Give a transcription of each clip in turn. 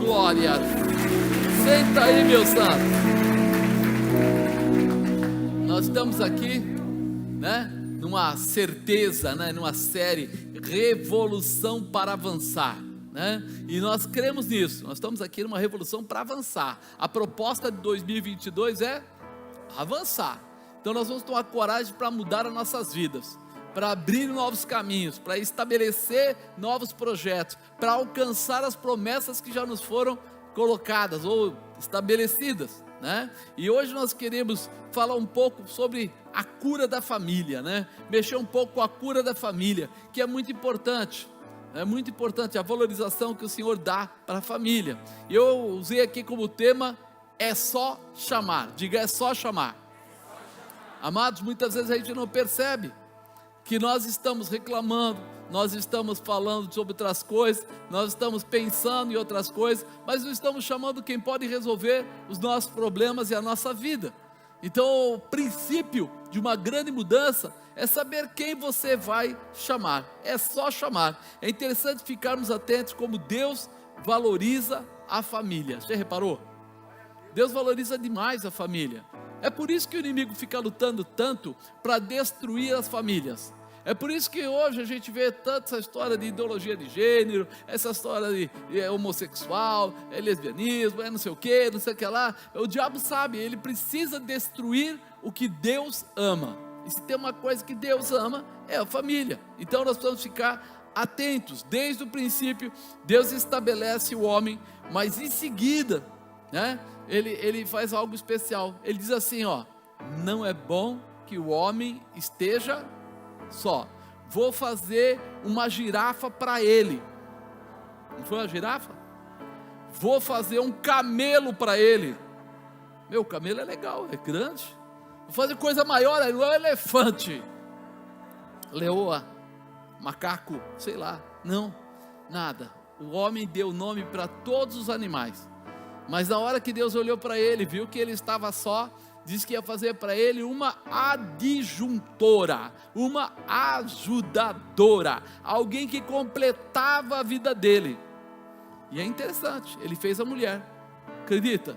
glória. Senta aí, meu santo. Nós estamos aqui, né, numa certeza, né, numa série Revolução para Avançar, né? E nós cremos nisso. Nós estamos aqui numa revolução para avançar. A proposta de 2022 é avançar. Então nós vamos tomar coragem para mudar as nossas vidas, para abrir novos caminhos, para estabelecer novos projetos, para alcançar as promessas que já nos foram colocadas ou estabelecidas, né? E hoje nós queremos falar um pouco sobre a cura da família, né? Mexer um pouco com a cura da família, que é muito importante. É muito importante a valorização que o Senhor dá para a família. E eu usei aqui como tema, é só chamar. Diga, é só chamar. Amados, muitas vezes a gente não percebe que nós estamos reclamando, nós estamos falando sobre outras coisas, nós estamos pensando em outras coisas, mas não estamos chamando quem pode resolver os nossos problemas e a nossa vida. Então o princípio de uma grande mudança é saber quem você vai chamar. É só chamar. É interessante ficarmos atentos como Deus valoriza a família. Você reparou? Deus valoriza demais a família. É por isso que o inimigo fica lutando tanto para destruir as famílias. É por isso que hoje a gente vê tanto essa história de ideologia de gênero, essa história de homossexual, lesbianismo, não sei o que, não sei o que lá. O diabo sabe, ele precisa destruir o que Deus ama. E se tem uma coisa que Deus ama, é a família. Então nós precisamos ficar atentos. Desde o princípio, Deus estabelece o homem, mas em seguida, né, ele faz algo especial. Ele diz assim, ó, não é bom que o homem esteja só. Vou fazer uma girafa para ele. Não foi uma girafa? Vou fazer um camelo para ele. Meu, o camelo é legal, é grande. Vou fazer coisa maior, é um elefante, leoa, macaco, sei lá. Não, nada. O homem deu nome para todos os animais. Mas na hora que Deus olhou para ele, viu que ele estava só, disse que ia fazer para ele uma adjuntora, uma ajudadora, alguém que completava a vida dele. E é interessante, ele fez a mulher, acredita?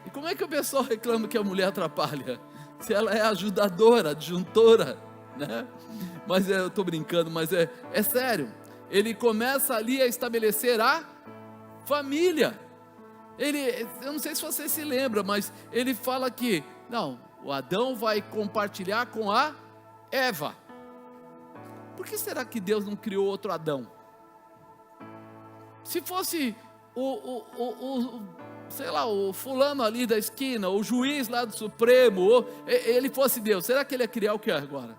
E como é que o pessoal reclama que a mulher atrapalha? Se ela é ajudadora, adjuntora, né? Mas eu estou brincando, mas é sério. Ele começa ali a estabelecer a família. Eu não sei se você se lembra, mas ele fala que, não, o Adão vai compartilhar com a Eva. Por que será que Deus não criou outro Adão? Se fosse sei lá, o fulano ali da esquina, o juiz lá do Supremo, ou ele fosse Deus, será que ele ia criar o que agora?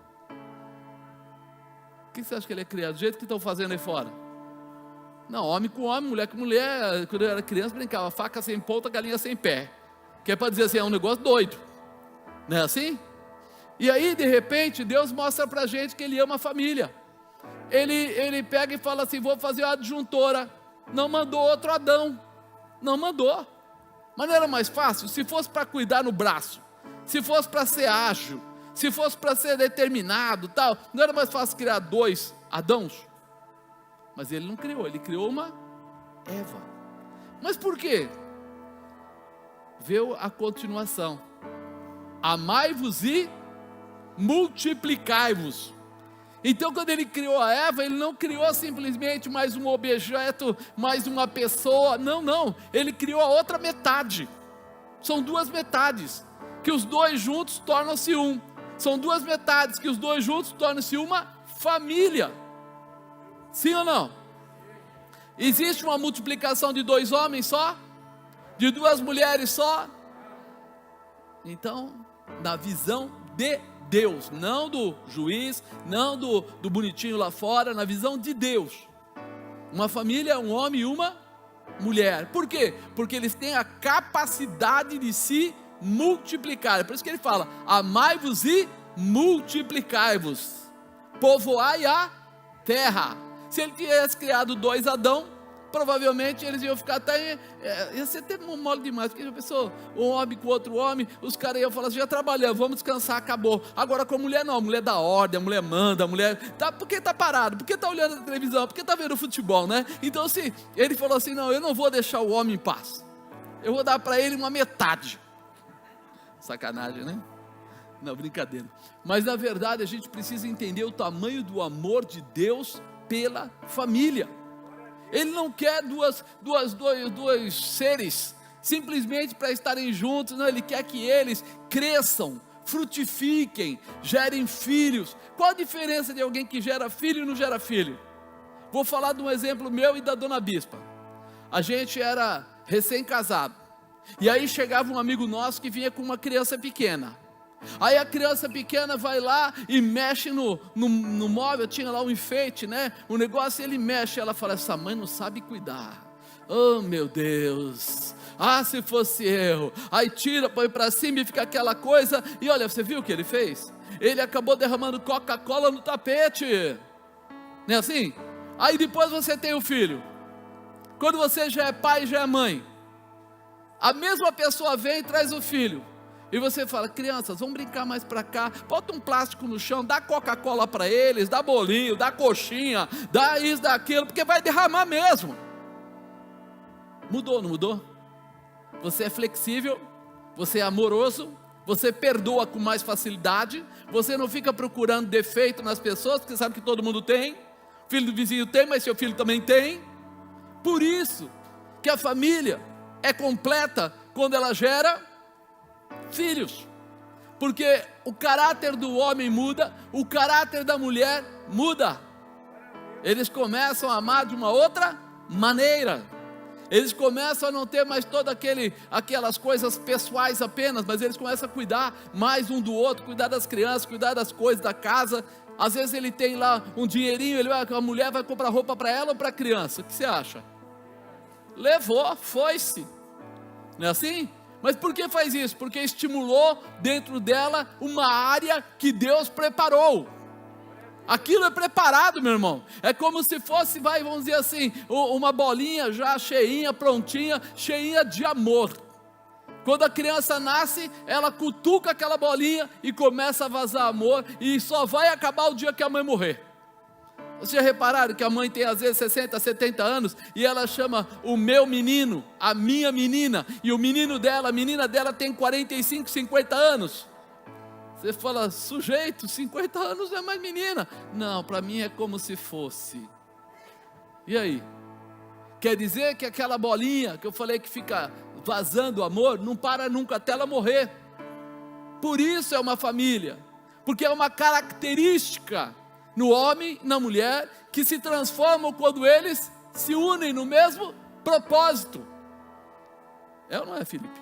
O que você acha que ele ia criar? Do jeito que estão fazendo aí fora? Não, homem com homem, mulher com mulher. Quando eu era criança brincava, faca sem ponta, galinha sem pé. Que é para dizer assim, é um negócio doido. Não é assim? E aí de repente Deus mostra para a gente que Ele ama a família. Ele pega e fala assim, vou fazer uma adjuntora. Não mandou outro Adão. Não mandou. Mas não era mais fácil? Se fosse para cuidar no braço, se fosse para ser ágil, se fosse para ser determinado, tal, não era mais fácil criar dois Adãos? Mas ele não criou, ele criou uma Eva. Mas por quê? Veio a continuação. Amai-vos e multiplicai-vos. Então quando ele criou a Eva, ele não criou simplesmente mais um objeto, mais uma pessoa, não, ele criou a outra metade. São duas metades, que os dois juntos tornam-se um. São duas metades, que os dois juntos tornam-se uma família. Sim ou não? Existe uma multiplicação de dois homens só? De duas mulheres só? Então, na visão de Deus, não do juiz, não do bonitinho lá fora, na visão de Deus, uma família, um homem e uma mulher. Por quê? Porque eles têm a capacidade de se multiplicar. É por isso que ele fala, amai-vos e multiplicai-vos, povoai a terra. Se ele tivesse criado dois Adão, provavelmente eles iam ficar até, ia ser até mole demais, porque já pensou, um homem com outro homem, os caras iam falar assim, já trabalhamos, vamos descansar, acabou. Agora com a mulher não, a mulher dá ordem, a mulher manda, a mulher, por que está parado, por que está olhando a televisão, por que está vendo futebol, né? Então se ele falou assim, não, eu não vou deixar o homem em paz, eu vou dar para ele uma metade. Sacanagem, né? Não, brincadeira. Mas na verdade a gente precisa entender o tamanho do amor de Deus pela família. Ele não quer dois seres simplesmente para estarem juntos, não, Ele quer que eles cresçam, frutifiquem, gerem filhos. Qual a diferença de alguém que gera filho e não gera filho? Vou falar de um exemplo meu e da dona Bispa. A gente era recém-casado, e aí chegava um amigo nosso que vinha com uma criança pequena. Aí a criança pequena vai lá e mexe no móvel, tinha lá um enfeite, né? O negócio, ele mexe, ela fala, essa mãe não sabe cuidar. Oh meu Deus, se fosse eu. Aí tira, põe para cima e fica aquela coisa. E olha, você viu o que ele fez? Ele acabou derramando Coca-Cola no tapete. Não é assim? Aí depois você tem o filho. Quando você já é pai, já é mãe, a mesma pessoa vem e traz o filho. E você fala, crianças, vamos brincar mais para cá, bota um plástico no chão, dá Coca-Cola para eles, dá bolinho, dá coxinha, dá isso, dá aquilo, porque vai derramar mesmo. Mudou, não mudou? Você é flexível, você é amoroso, você perdoa com mais facilidade, você não fica procurando defeito nas pessoas, porque sabe que todo mundo tem, filho do vizinho tem, mas seu filho também tem. Por isso que a família é completa quando ela gera filhos, porque o caráter do homem muda, o caráter da mulher muda, eles começam a amar de uma outra maneira, eles começam a não ter mais todas aquelas coisas pessoais apenas, mas eles começam a cuidar mais um do outro, cuidar das crianças, cuidar das coisas da casa. Às vezes ele tem lá um dinheirinho, a mulher vai comprar roupa para ela ou para a criança, o que você acha? Levou, foi-se, não é assim? Mas por que faz isso? Porque estimulou dentro dela uma área que Deus preparou. Aquilo é preparado, meu irmão. É como se fosse, vamos dizer assim, uma bolinha já cheinha, prontinha, cheinha de amor. Quando a criança nasce, ela cutuca aquela bolinha e começa a vazar amor, e só vai acabar o dia que a mãe morrer. Vocês já repararam que a mãe tem às vezes 60, 70 anos e ela chama o meu menino, a minha menina, e o menino dela, a menina dela tem 45, 50 anos. Você fala, sujeito, 50 anos não é mais menina. Não, para mim é como se fosse. E aí? Quer dizer que aquela bolinha que eu falei que fica vazando amor, não para nunca até ela morrer. Por isso é uma família, porque é uma característica no homem, na mulher, que se transformam quando eles se unem no mesmo propósito. É ou não é, Felipe?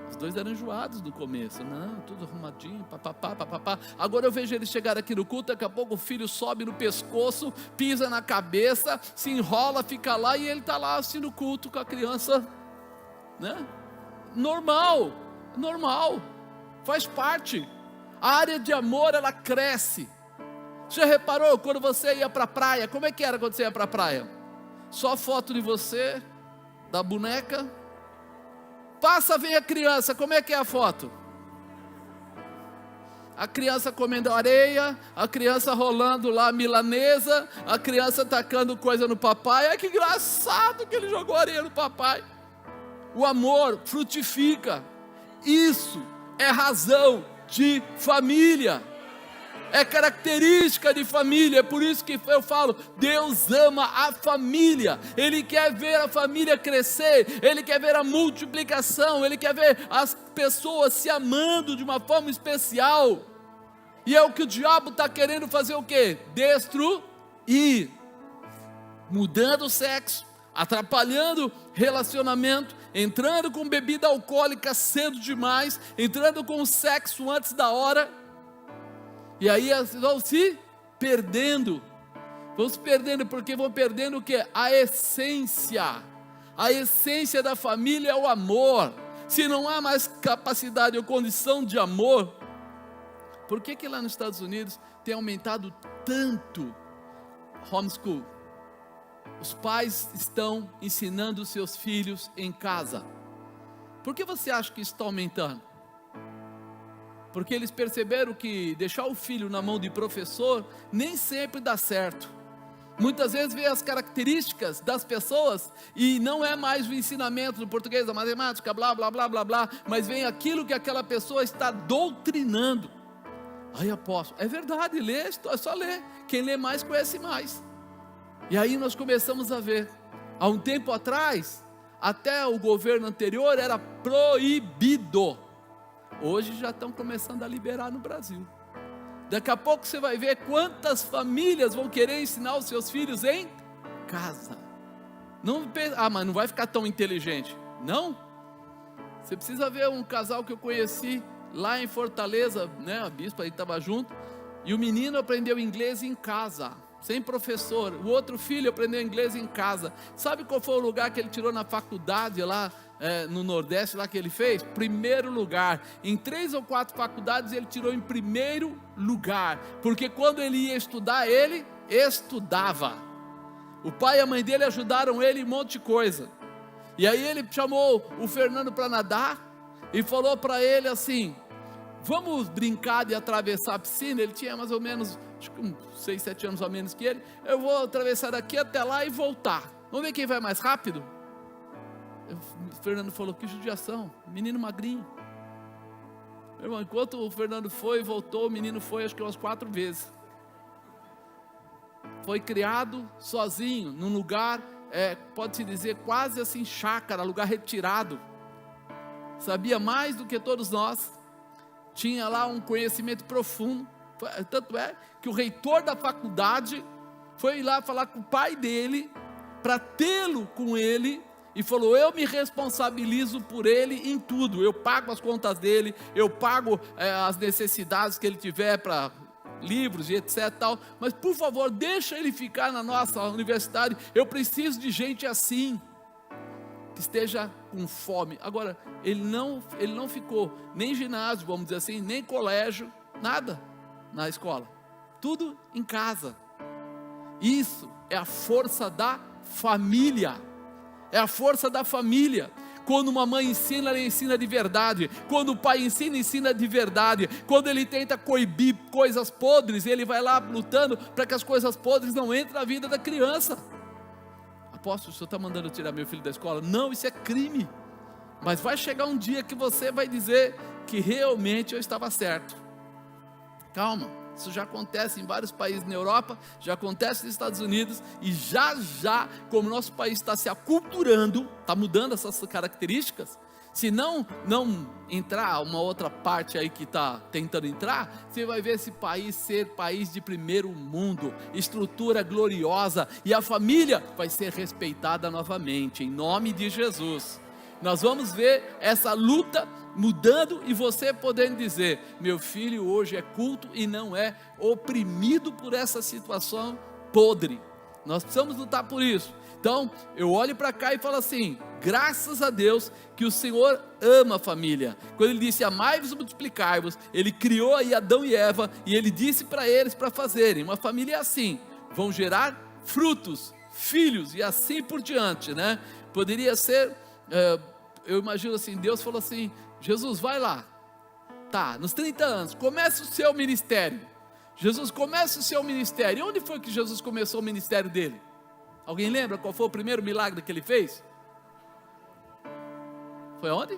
Os dois eram enjoados no começo, não, tudo arrumadinho, papapá. Agora eu vejo eles chegar aqui no culto, daqui a pouco o filho sobe no pescoço, pisa na cabeça, se enrola, fica lá, e ele está lá assistindo o culto com a criança, né? Normal, faz parte. A área de amor, ela cresce. Você já reparou quando você ia para a praia? Como é que era quando você ia para a praia? Só foto de você, da boneca. Passa, vem a criança, como é que é a foto? A criança comendo areia, a criança rolando lá milanesa, a criança tacando coisa no papai. Ai, que engraçado que ele jogou areia no papai. O amor frutifica. Isso é razão de família. É característica de família. É por isso que eu falo, Deus ama a família. Ele quer ver a família crescer, Ele quer ver a multiplicação, Ele quer ver as pessoas se amando de uma forma especial. E é o que o diabo está querendo fazer, o quê? Destruir. Mudando o sexo, atrapalhando relacionamento, entrando com bebida alcoólica cedo demais, entrando com sexo antes da hora. E aí vão se perdendo, porque vão perdendo o que? A essência da família é o amor. Se não há mais capacidade ou condição de amor, por que lá nos Estados Unidos tem aumentado tanto homeschool? os pais estão ensinando os seus filhos em casa. Por que você acha que isso está aumentando? Porque eles perceberam que deixar o filho na mão de professor nem sempre dá certo. Muitas vezes vê as características das pessoas e não é mais o ensinamento do português, da matemática, blá, blá, blá, blá, blá, mas vem aquilo que aquela pessoa está doutrinando. Aí apóstolo, é verdade, lê, é só ler. Quem lê mais conhece mais. E aí nós começamos a ver, há um tempo atrás, até o governo anterior era proibido. Hoje já estão começando a liberar no Brasil. Daqui a pouco você vai ver quantas famílias vão querer ensinar os seus filhos em casa. Não, mas não vai ficar tão inteligente. Não. Você precisa ver um casal que eu conheci lá em Fortaleza, né? A bispa aí estava junto. E o menino aprendeu inglês em casa, sem professor. O outro filho aprendeu inglês em casa. Sabe qual foi o lugar que ele tirou na faculdade lá no Nordeste, lá que ele fez? Primeiro lugar. Em 3 ou 4 faculdades ele tirou em primeiro lugar. Porque quando ele ia estudar, ele estudava. O pai e a mãe dele ajudaram ele em um monte de coisa. E aí ele chamou o Fernando para nadar e falou para ele assim: vamos brincar de atravessar a piscina. Ele tinha mais ou menos, acho que uns 6, 7 anos a menos que ele. Eu vou atravessar daqui até lá e voltar. Vamos ver quem vai mais rápido? O Fernando falou: que judiação, menino magrinho. Meu irmão, enquanto o Fernando foi e voltou, o menino foi acho que umas 4 vezes. Foi criado sozinho, num lugar, pode-se dizer, quase assim chácara, lugar retirado. Sabia mais do que todos nós. Tinha lá um conhecimento profundo. Tanto é que o reitor da faculdade foi lá falar com o pai dele, para tê-lo com ele, e falou: eu me responsabilizo por ele em tudo, eu pago as contas dele, eu pago as necessidades que ele tiver para livros e etc tal, mas por favor deixa ele ficar na nossa universidade, eu preciso de gente assim, que esteja com fome. Agora, ele não ficou nem ginásio, vamos dizer assim, nem colégio, nada na escola, tudo em casa. Isso é a força da família. É a força da família. Quando uma mãe ensina, ela ensina de verdade. Quando o pai ensina, ensina de verdade. Quando ele tenta coibir coisas podres, ele vai lá lutando para que as coisas podres não entrem na vida da criança. Apóstolo, o senhor está mandando eu tirar meu filho da escola? Não, isso é crime. Mas vai chegar um dia que você vai dizer que realmente eu estava certo. Calma, isso já acontece em vários países na Europa, já acontece nos Estados Unidos, e já, como o nosso país está se aculturando, está mudando essas características, se não entrar uma outra parte aí que está tentando entrar, você vai ver esse país ser país de primeiro mundo, estrutura gloriosa, e a família vai ser respeitada novamente, em nome de Jesus. Nós vamos ver essa luta mudando, e você podendo dizer: meu filho hoje é culto e não é oprimido por essa situação podre. Nós precisamos lutar por isso. Então eu olho para cá e falo assim: graças a Deus que o Senhor ama a família. Quando ele disse: amai-vos e multiplicai-vos, ele criou aí Adão e Eva, e ele disse para eles para fazerem. Uma família assim, vão gerar frutos, filhos e assim por diante, né? Poderia ser, eu imagino assim, Deus falou assim: Jesus, vai lá, tá, nos 30 anos, comece o seu ministério. Jesus, comece o seu ministério. E onde foi que Jesus começou o ministério dele? Alguém lembra qual foi o primeiro milagre que ele fez? Foi onde?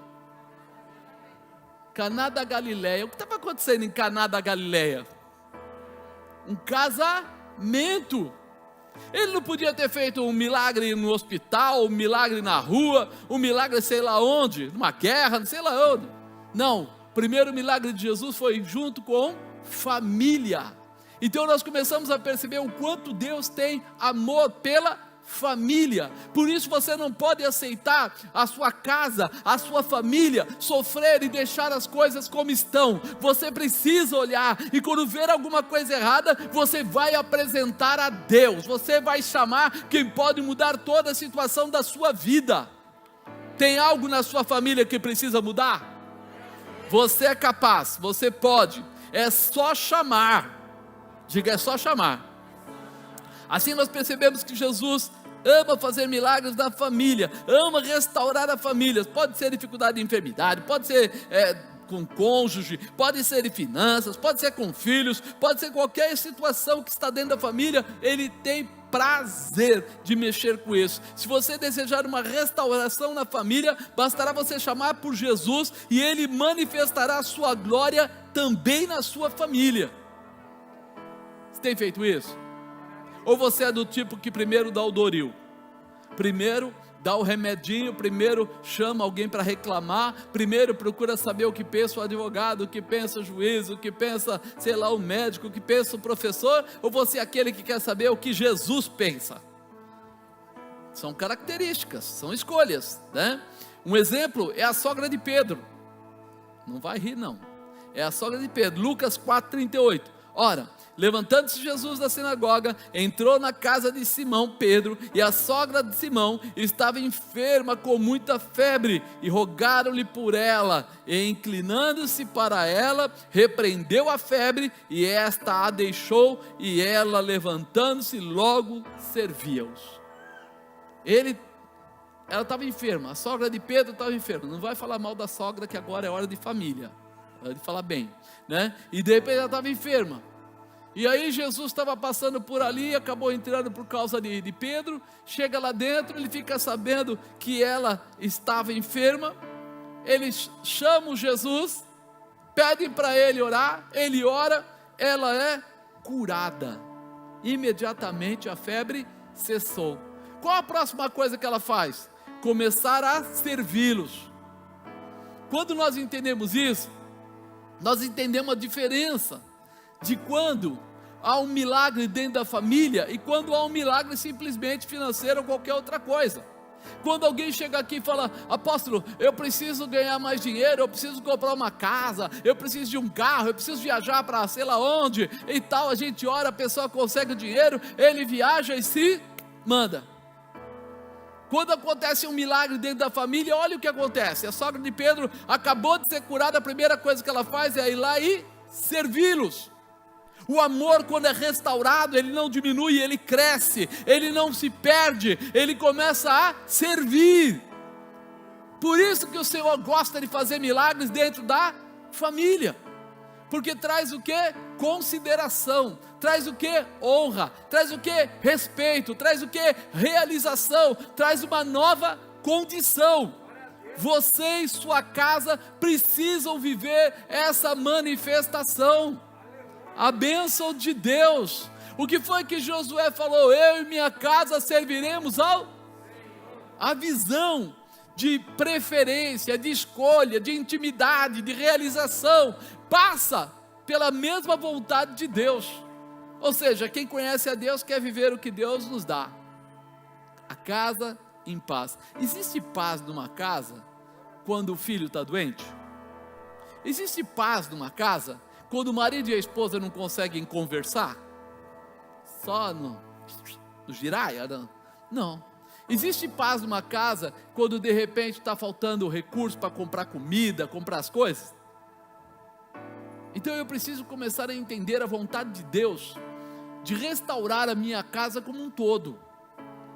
Caná da Galileia. O que estava acontecendo em Caná da Galileia? Um casamento. Ele não podia ter feito um milagre no hospital, um milagre na rua, um milagre sei lá onde, numa guerra, não sei lá onde. Não, o primeiro milagre de Jesus foi junto com família. Então nós começamos a perceber o quanto Deus tem amor pela família. Por isso você não pode aceitar a sua casa, a sua família sofrer e deixar as coisas como estão. Você precisa olhar, e quando ver alguma coisa errada, você vai apresentar a Deus. Você vai chamar quem pode mudar toda a situação da sua vida. Tem algo na sua família que precisa mudar? Você é capaz, você pode. É só chamar. Diga, é só chamar. Assim nós percebemos que Jesus ama fazer milagres na família, ama restaurar a família. Pode ser dificuldade de enfermidade, pode ser com cônjuge, pode ser de finanças, pode ser com filhos, pode ser qualquer situação que está dentro da família. Ele tem prazer de mexer com isso. Se você desejar uma restauração na família, bastará você chamar por Jesus e Ele manifestará a sua glória também na sua família. Você tem feito isso? Ou você é do tipo que primeiro dá o Doril, primeiro dá o remedinho, primeiro chama alguém para reclamar, primeiro procura saber o que pensa o advogado, o que pensa o juiz, o que pensa, sei lá, o médico, o que pensa o professor? Ou você é aquele que quer saber o que Jesus pensa? São características, são escolhas, né? Um exemplo é a sogra de Pedro. Não vai rir não. É a sogra de Pedro, Lucas 4,38. Ora, levantando-se Jesus da sinagoga, entrou na casa de Simão Pedro, e a sogra de Simão estava enferma com muita febre, e rogaram-lhe por ela, e inclinando-se para ela, repreendeu a febre, e esta a deixou, e ela, levantando-se, logo servia-os. Ela estava enferma, a sogra de Pedro estava enferma. Não vai falar mal da sogra, que agora é hora de família, é hora de falar bem, né? E de repente ela estava enferma. E aí Jesus estava passando por ali, acabou entrando por causa de Pedro. Chega lá dentro, ele fica sabendo que ela estava enferma. Eles chamam Jesus, pedem para ele orar, ele ora, ela é curada. Imediatamente a febre cessou. Qual a próxima coisa que ela faz? Começar a servi-los. Quando nós entendemos isso, nós entendemos a diferença de quando há um milagre dentro da família e quando há um milagre simplesmente financeiro ou qualquer outra coisa. Quando alguém chega aqui e fala: apóstolo, eu preciso ganhar mais dinheiro, eu preciso comprar uma casa, eu preciso de um carro, eu preciso viajar para sei lá onde e tal, a gente ora, a pessoa consegue o dinheiro, ele viaja e se manda. Quando acontece um milagre dentro da família, olha o que acontece. A sogra de Pedro acabou de ser curada, a primeira coisa que ela faz é ir lá e servi-los. O amor, quando é restaurado, ele não diminui, ele cresce, ele não se perde, ele começa a servir. Por isso que o Senhor gosta de fazer milagres dentro da família, porque traz o que? Consideração, traz o que? Honra, traz o que? Respeito, traz o que? Realização, traz uma nova condição. Você e sua casa precisam viver essa manifestação, a bênção de Deus. O que foi que Josué falou? Eu e minha casa serviremos a visão de preferência, de escolha, de intimidade, de realização, passa pela mesma vontade de Deus. Ou seja, quem conhece a Deus quer viver o que Deus nos dá. A casa em paz. Existe paz numa casa quando o filho está doente? Existe paz numa casa quando o marido e a esposa não conseguem conversar? Só no giraia? Não. Existe paz numa casa quando de repente está faltando recurso para comprar comida, comprar as coisas? Então eu preciso começar a entender a vontade de Deus, de restaurar a minha casa como um todo.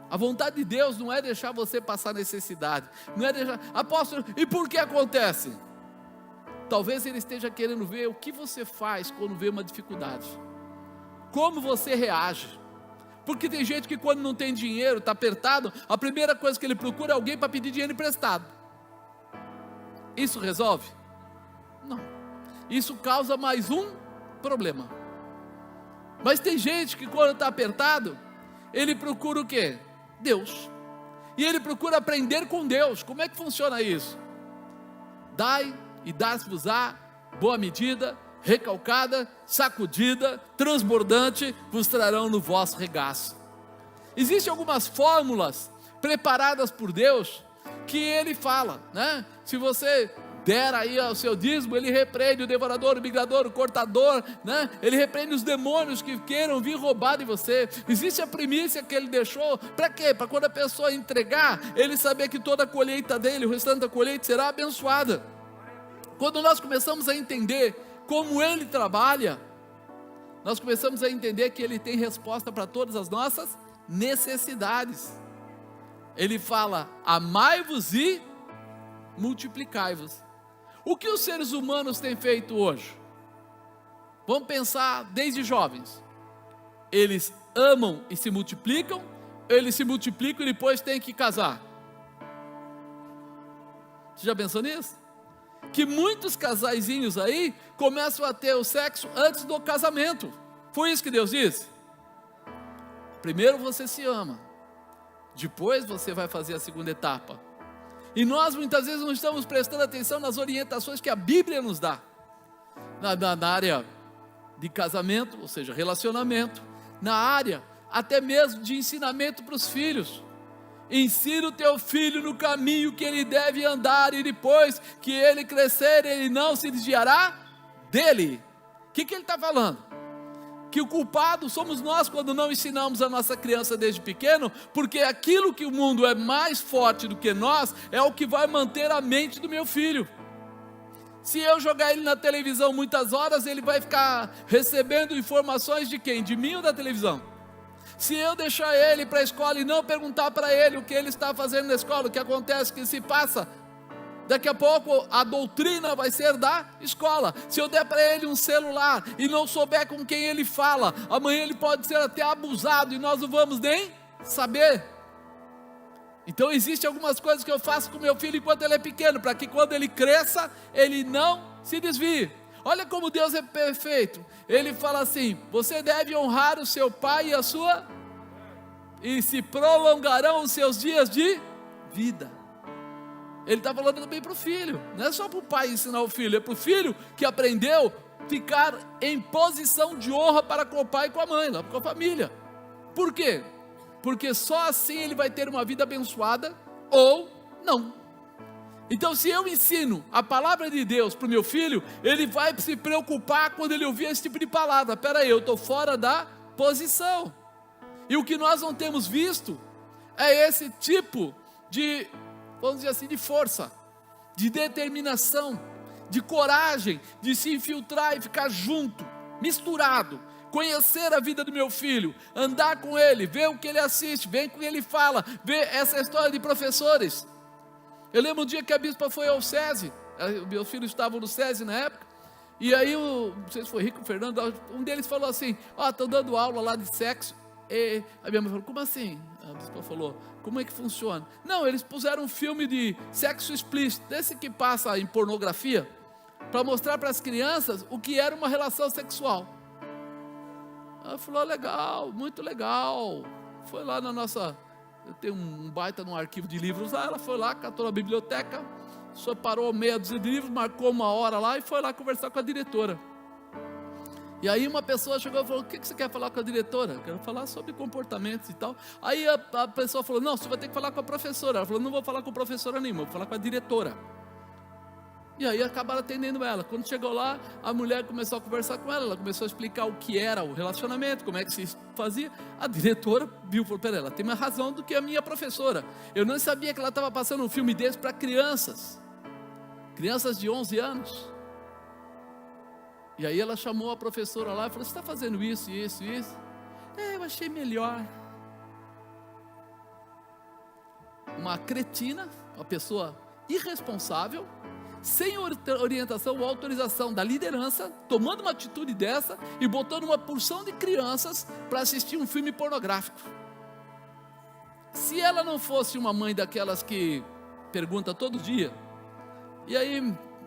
A vontade de Deus não é deixar você passar necessidade, não é deixar, apóstolo, e por que acontece? Talvez Ele esteja querendo ver o que você faz quando vê uma dificuldade, como você reage. Porque tem gente que quando não tem dinheiro, está apertado, a primeira coisa que ele procura é alguém para pedir dinheiro emprestado. Isso resolve? Não. Isso causa mais um problema. Mas tem gente que quando está apertado, ele procura o quê? Deus. E ele procura aprender com Deus. Como é que funciona isso? Dai e dar-se-vos-á, boa medida, recalcada, sacudida, transbordante, vos trarão no vosso regaço. Existem algumas fórmulas preparadas por Deus que Ele fala, né? Se você der aí o seu dízimo, Ele repreende o devorador, o migrador, o cortador, né? Ele repreende os demônios que queiram vir roubar de você. Existe a primícia que Ele deixou, para quê? Para quando a pessoa entregar, Ele saber que toda a colheita dele, o restante da colheita será abençoada. Quando nós começamos a entender como Ele trabalha, nós começamos a entender que Ele tem resposta para todas as nossas necessidades. Ele fala: amai-vos e multiplicai-vos. O que os seres humanos têm feito hoje? Vamos pensar desde jovens. Eles amam e se multiplicam, eles se multiplicam e depois têm que casar. Você já pensou nisso? Que muitos casaizinhos aí começam a ter o sexo antes do casamento. Foi isso que Deus disse? Primeiro você se ama, depois você vai fazer a segunda etapa. E nós muitas vezes não estamos prestando atenção nas orientações que a Bíblia nos dá na área de casamento, ou seja, relacionamento, na área até mesmo de ensinamento para os filhos. Ensina o teu filho no caminho que ele deve andar, e depois que ele crescer, ele não se desviará dele. O que ele está falando? Que o culpado somos nós quando não ensinamos a nossa criança desde pequeno, porque aquilo que o mundo é mais forte do que nós, é o que vai manter a mente do meu filho. Se eu jogar ele na televisão muitas horas, ele vai ficar recebendo informações de quem? De mim ou da televisão? Se eu deixar ele para a escola e não perguntar para ele o que ele está fazendo na escola, o que acontece, que se passa, daqui a pouco a doutrina vai ser da escola. Se eu der para ele um celular e não souber com quem ele fala, amanhã ele pode ser até abusado e nós não vamos nem saber. Então existem algumas coisas que eu faço com meu filho enquanto ele é pequeno, para que quando ele cresça, ele não se desvie. Olha como Deus é perfeito. Ele fala assim: você deve honrar o seu pai e a sua, e se prolongarão os seus dias de vida. Ele está falando também para o filho, não é só para o pai ensinar o filho, é para o filho que aprendeu a ficar em posição de honra para com o pai e com a mãe, lá com a família. Por quê? Porque só assim ele vai ter uma vida abençoada ou não. Então, se eu ensino a palavra de Deus para o meu filho, ele vai se preocupar quando ele ouvir esse tipo de palavra. Espera aí, eu estou fora da posição. E o que nós não temos visto é esse tipo de, vamos dizer assim, de força, de determinação, de coragem, de se infiltrar e ficar junto, misturado, conhecer a vida do meu filho, andar com ele, ver o que ele assiste, ver o que ele fala, ver essa história de professores. Eu lembro um dia que a bispa foi ao SESI, meus filhos estavam no SESI na época, e aí, não sei se foi Rico, Fernando, um deles falou assim: estão dando aula lá de sexo. E a minha mãe falou: como assim? A bispa falou: como é que funciona? Não, eles puseram um filme de sexo explícito, desse que passa em pornografia, para mostrar para as crianças o que era uma relação sexual. Ela falou: legal, muito legal. Foi lá na nossa, eu tenho um baita num arquivo de livros lá, ela foi lá, catou na biblioteca, separou meia dúzia de livros, marcou uma hora lá e foi lá conversar com a diretora. E aí uma pessoa chegou e falou: o que você quer falar com a diretora? Quero falar sobre comportamentos e tal. Aí a pessoa falou: não, você vai ter que falar com a professora. Ela falou: não vou falar com a professora nenhuma, vou falar com a diretora. E aí acabaram atendendo ela. Quando chegou lá, a mulher começou a conversar com ela, ela começou a explicar o que era o relacionamento, como é que se fazia. A diretora viu e falou: pera, ela tem mais razão do que a minha professora. Eu não sabia que ela estava passando um filme desse para crianças de 11 anos. E aí ela chamou a professora lá e falou: você está fazendo isso, isso, isso? Eu achei melhor. Uma cretina, uma pessoa irresponsável, sem orientação ou autorização da liderança, tomando uma atitude dessa e botando uma porção de crianças para assistir um filme pornográfico. Se ela não fosse uma mãe daquelas que pergunta todo dia: e aí,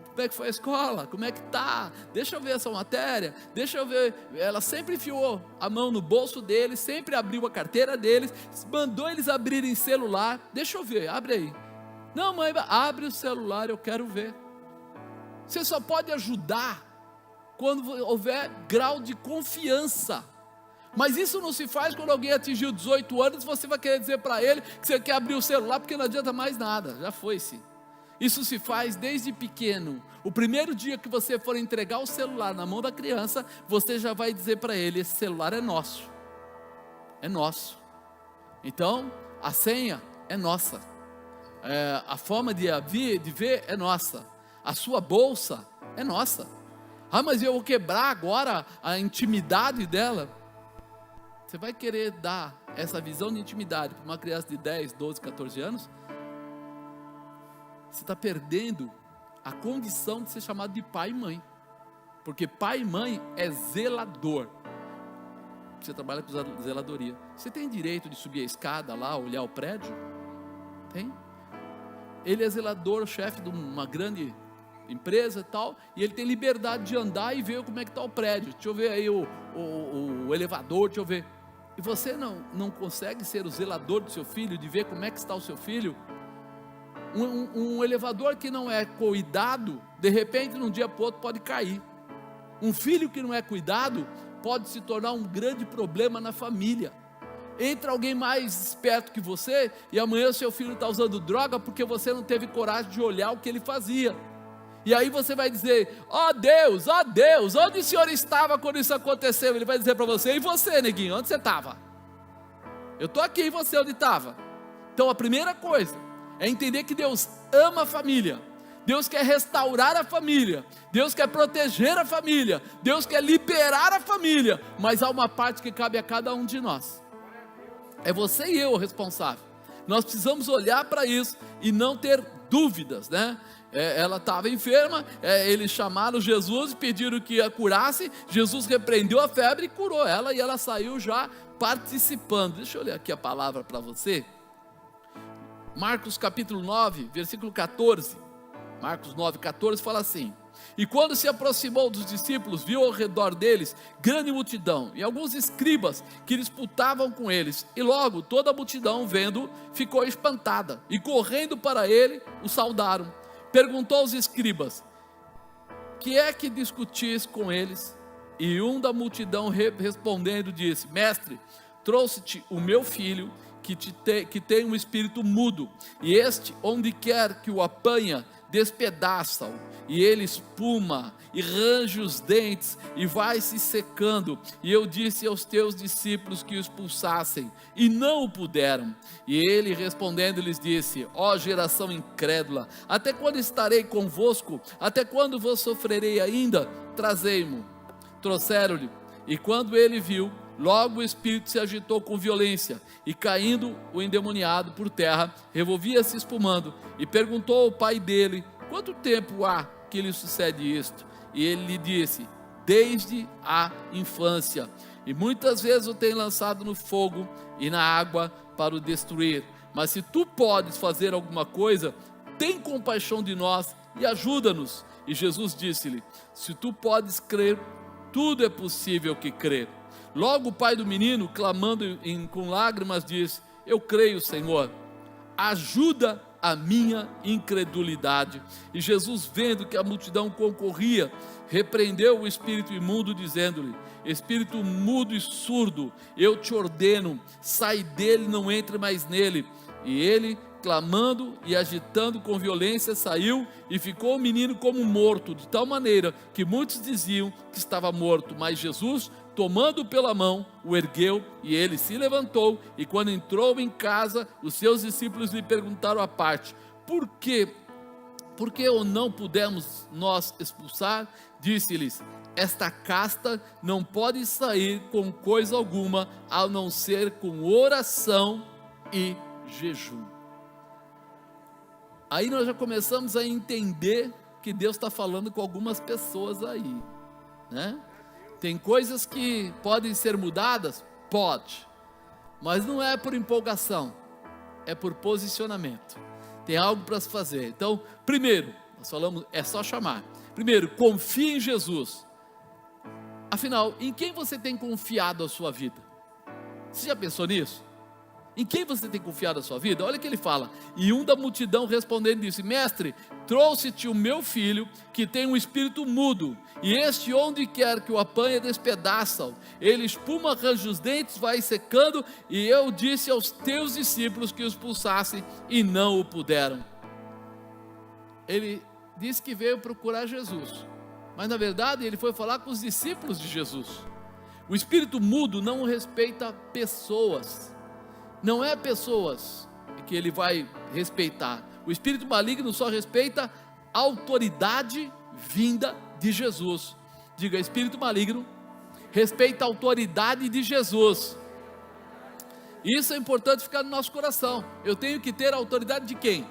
como é que foi a escola? Como é que tá? Deixa eu ver essa matéria, deixa eu ver. Ela sempre enfiou a mão no bolso deles, sempre abriu a carteira deles, mandou eles abrirem celular. Deixa eu ver, abre aí. Não, mãe, abre o celular, eu quero ver. Você só pode ajudar quando houver grau de confiança. Mas isso não se faz quando alguém atingiu 18 anos, você vai querer dizer para ele que você quer abrir o celular, porque não adianta mais nada, já foi-se. Isso se faz desde pequeno. O primeiro dia que você for entregar o celular na mão da criança, você já vai dizer para ele: esse celular é nosso. É nosso. Então, a senha é nossa. A forma de ver é nossa. A sua bolsa é nossa. Mas eu vou quebrar agora a intimidade dela. Você vai querer dar essa visão de intimidade para uma criança de 10, 12, 14 anos, você está perdendo a condição de ser chamado de pai e mãe. Porque pai e mãe é zelador. Você trabalha com zeladoria. Você tem direito de subir a escada lá, olhar o prédio? Tem. Ele é zelador, chefe de uma grande empresa e tal, e ele tem liberdade de andar e ver como é que está o prédio. Deixa eu ver aí o elevador, deixa eu ver. E você não consegue ser o zelador do seu filho, de ver como é que está o seu filho? Um elevador que não é cuidado, de repente, num dia para o outro pode cair. Um filho que não é cuidado, pode se tornar um grande problema na família. Entra alguém mais esperto que você, e amanhã seu filho está usando droga, porque você não teve coragem de olhar o que ele fazia. E aí você vai dizer: ó Deus, onde o Senhor estava quando isso aconteceu? Ele vai dizer para você: e você, neguinho, onde você estava? Eu estou aqui, e você onde estava? Então a primeira coisa é entender que Deus ama a família. Deus quer restaurar a família, Deus quer proteger a família, Deus quer liberar a família, mas há uma parte que cabe a cada um de nós. É você e eu o responsável. Nós precisamos olhar para isso e não ter dúvidas, né? Ela estava enferma, eles chamaram Jesus e pediram que a curasse. Jesus repreendeu a febre e curou ela, e ela saiu já participando. Deixa eu ler aqui a palavra para você. Marcos capítulo 9, versículo 14. Marcos 9, 14 fala assim: e quando se aproximou dos discípulos, viu ao redor deles grande multidão, e alguns escribas que disputavam com eles, e logo toda a multidão, vendo, ficou espantada, e correndo para ele, o saudaram. Perguntou aos escribas: que é que discutis com eles? E um da multidão respondendo disse: mestre, trouxe-te o meu filho, que tem um espírito mudo, e este, onde quer que o apanha, despedaça-o, e ele espuma, e range os dentes, e vai se secando. E eu disse aos teus discípulos que o expulsassem, e não o puderam. E ele respondendo lhes disse: ó geração incrédula, até quando estarei convosco? Até quando vos sofrerei ainda? Trazei-mo. Trouxeram-lhe, e quando ele viu, logo o espírito se agitou com violência, e caindo o endemoniado por terra, revolvia-se espumando, e perguntou ao pai dele: quanto tempo há que lhe sucede isto? E ele lhe disse: desde a infância, e muitas vezes o tem lançado no fogo e na água para o destruir. Mas se tu podes fazer alguma coisa, tem compaixão de nós e ajuda-nos. E Jesus disse-lhe: se tu podes crer, tudo é possível que crer. Logo o pai do menino, clamando com lágrimas, disse: eu creio, Senhor, ajuda a minha incredulidade. E Jesus, vendo que a multidão concorria, repreendeu o espírito imundo, dizendo-lhe: espírito mudo e surdo, eu te ordeno, sai dele, não entre mais nele. E ele, clamando e agitando com violência, saiu, e ficou o menino como morto, de tal maneira que muitos diziam que estava morto. Mas Jesus, tomando pela mão, o ergueu, e ele se levantou. E quando entrou em casa, os seus discípulos lhe perguntaram à parte: por que ou não pudemos nós expulsar? Disse-lhes: esta casta não pode sair com coisa alguma, a não ser com oração e jejum. Aí nós já começamos a entender que Deus está falando com algumas pessoas aí, né? Tem coisas que podem ser mudadas? Pode, mas não é por empolgação, é por posicionamento. Tem algo para se fazer. Então, primeiro, nós falamos, é só chamar. Primeiro, confie em Jesus. Afinal, em quem você tem confiado a sua vida? Você já pensou nisso? Em quem você tem confiado a sua vida? Olha o que ele fala: e um da multidão respondendo disse: mestre, trouxe-te o meu filho, que tem um espírito mudo, e este, onde quer que o apanha, despedaça-o. Ele espuma, arranja os dentes, vai secando, e eu disse aos teus discípulos que o expulsassem, e não o puderam. Ele disse que veio procurar Jesus, mas na verdade ele foi falar com os discípulos de Jesus. O espírito mudo não respeita pessoas. Não é pessoas que ele vai respeitar. O espírito maligno só respeita a autoridade vinda de Jesus. Diga: espírito maligno respeita a autoridade de Jesus. Isso é importante ficar no nosso coração. Eu tenho que ter a autoridade de quem?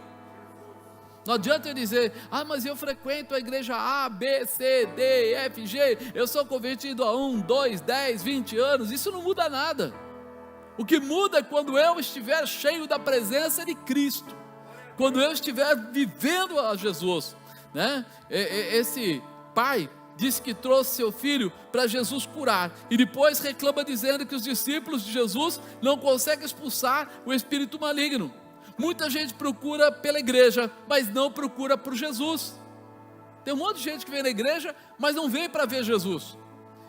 Não adianta eu dizer, mas eu frequento a igreja A, B, C, D, F, G, eu sou convertido há 1, 2, 10, 20 anos, isso não muda nada. O que muda é quando eu estiver cheio da presença de Cristo, quando eu estiver vivendo a Jesus, né? Esse pai disse que trouxe seu filho para Jesus curar, e depois reclama dizendo que os discípulos de Jesus não conseguem expulsar o espírito maligno. Muita gente procura pela igreja, mas não procura por Jesus. Tem um monte de gente que vem na igreja, mas não vem para ver Jesus.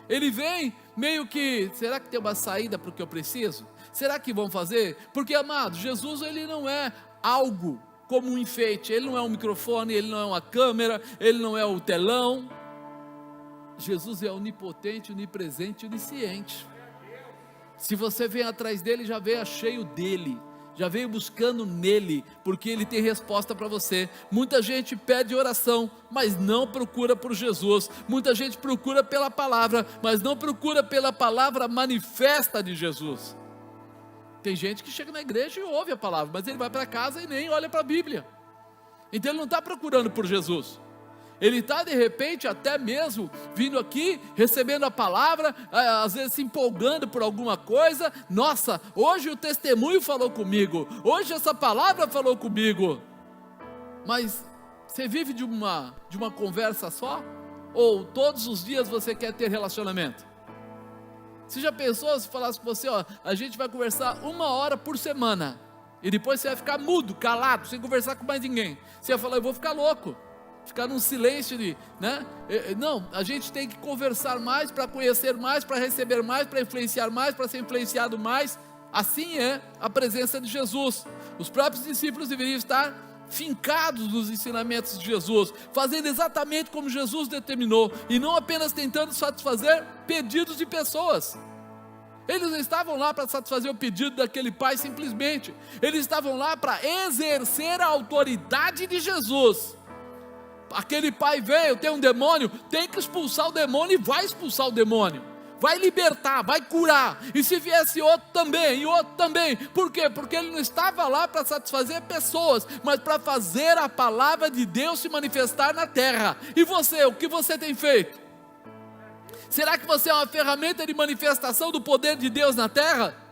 Ele vem meio que, será que tem uma saída para o que eu preciso? Será que vão fazer? Porque, amado, Jesus ele não é algo como um enfeite, ele não é um microfone, ele não é uma câmera, ele não é o telão. Jesus é onipotente, onipresente, onisciente. Se você vem atrás dele, já venha cheio dele, já veio buscando nele, porque ele tem resposta para você. Muita gente pede oração, mas não procura por Jesus. Muita gente procura pela palavra, mas não procura pela palavra manifesta de Jesus. Tem gente que chega na igreja e ouve a palavra, mas ele vai para casa e nem olha para a Bíblia. Então ele não está procurando por Jesus. Ele está de repente até mesmo vindo aqui, recebendo a palavra, às vezes se empolgando por alguma coisa. Nossa, hoje o testemunho falou comigo, hoje essa palavra falou comigo. Mas você vive de uma conversa só? Ou todos os dias você quer ter relacionamento? Você já pensou se falasse com você, a gente vai conversar 1 hora por semana, e depois você vai ficar mudo, calado, sem conversar com mais ninguém? Você vai falar, eu vou ficar louco, ficar num silêncio né? Não, a gente tem que conversar mais, para conhecer mais, para receber mais, para influenciar mais, para ser influenciado mais. Assim é a presença de Jesus. Os próprios discípulos deveriam estar fincados nos ensinamentos de Jesus, fazendo exatamente como Jesus determinou, e não apenas tentando satisfazer pedidos de pessoas. Eles não estavam lá para satisfazer o pedido daquele pai simplesmente, eles estavam lá para exercer a autoridade de Jesus. Aquele pai veio, tem um demônio, tem que expulsar o demônio, e vai expulsar o demônio, vai libertar, vai curar. E se viesse outro também, e outro também. Por quê? Porque ele não estava lá para satisfazer pessoas, mas para fazer a palavra de Deus se manifestar na terra. E você, o que você tem feito? Será que você é uma ferramenta de manifestação do poder de Deus na terra?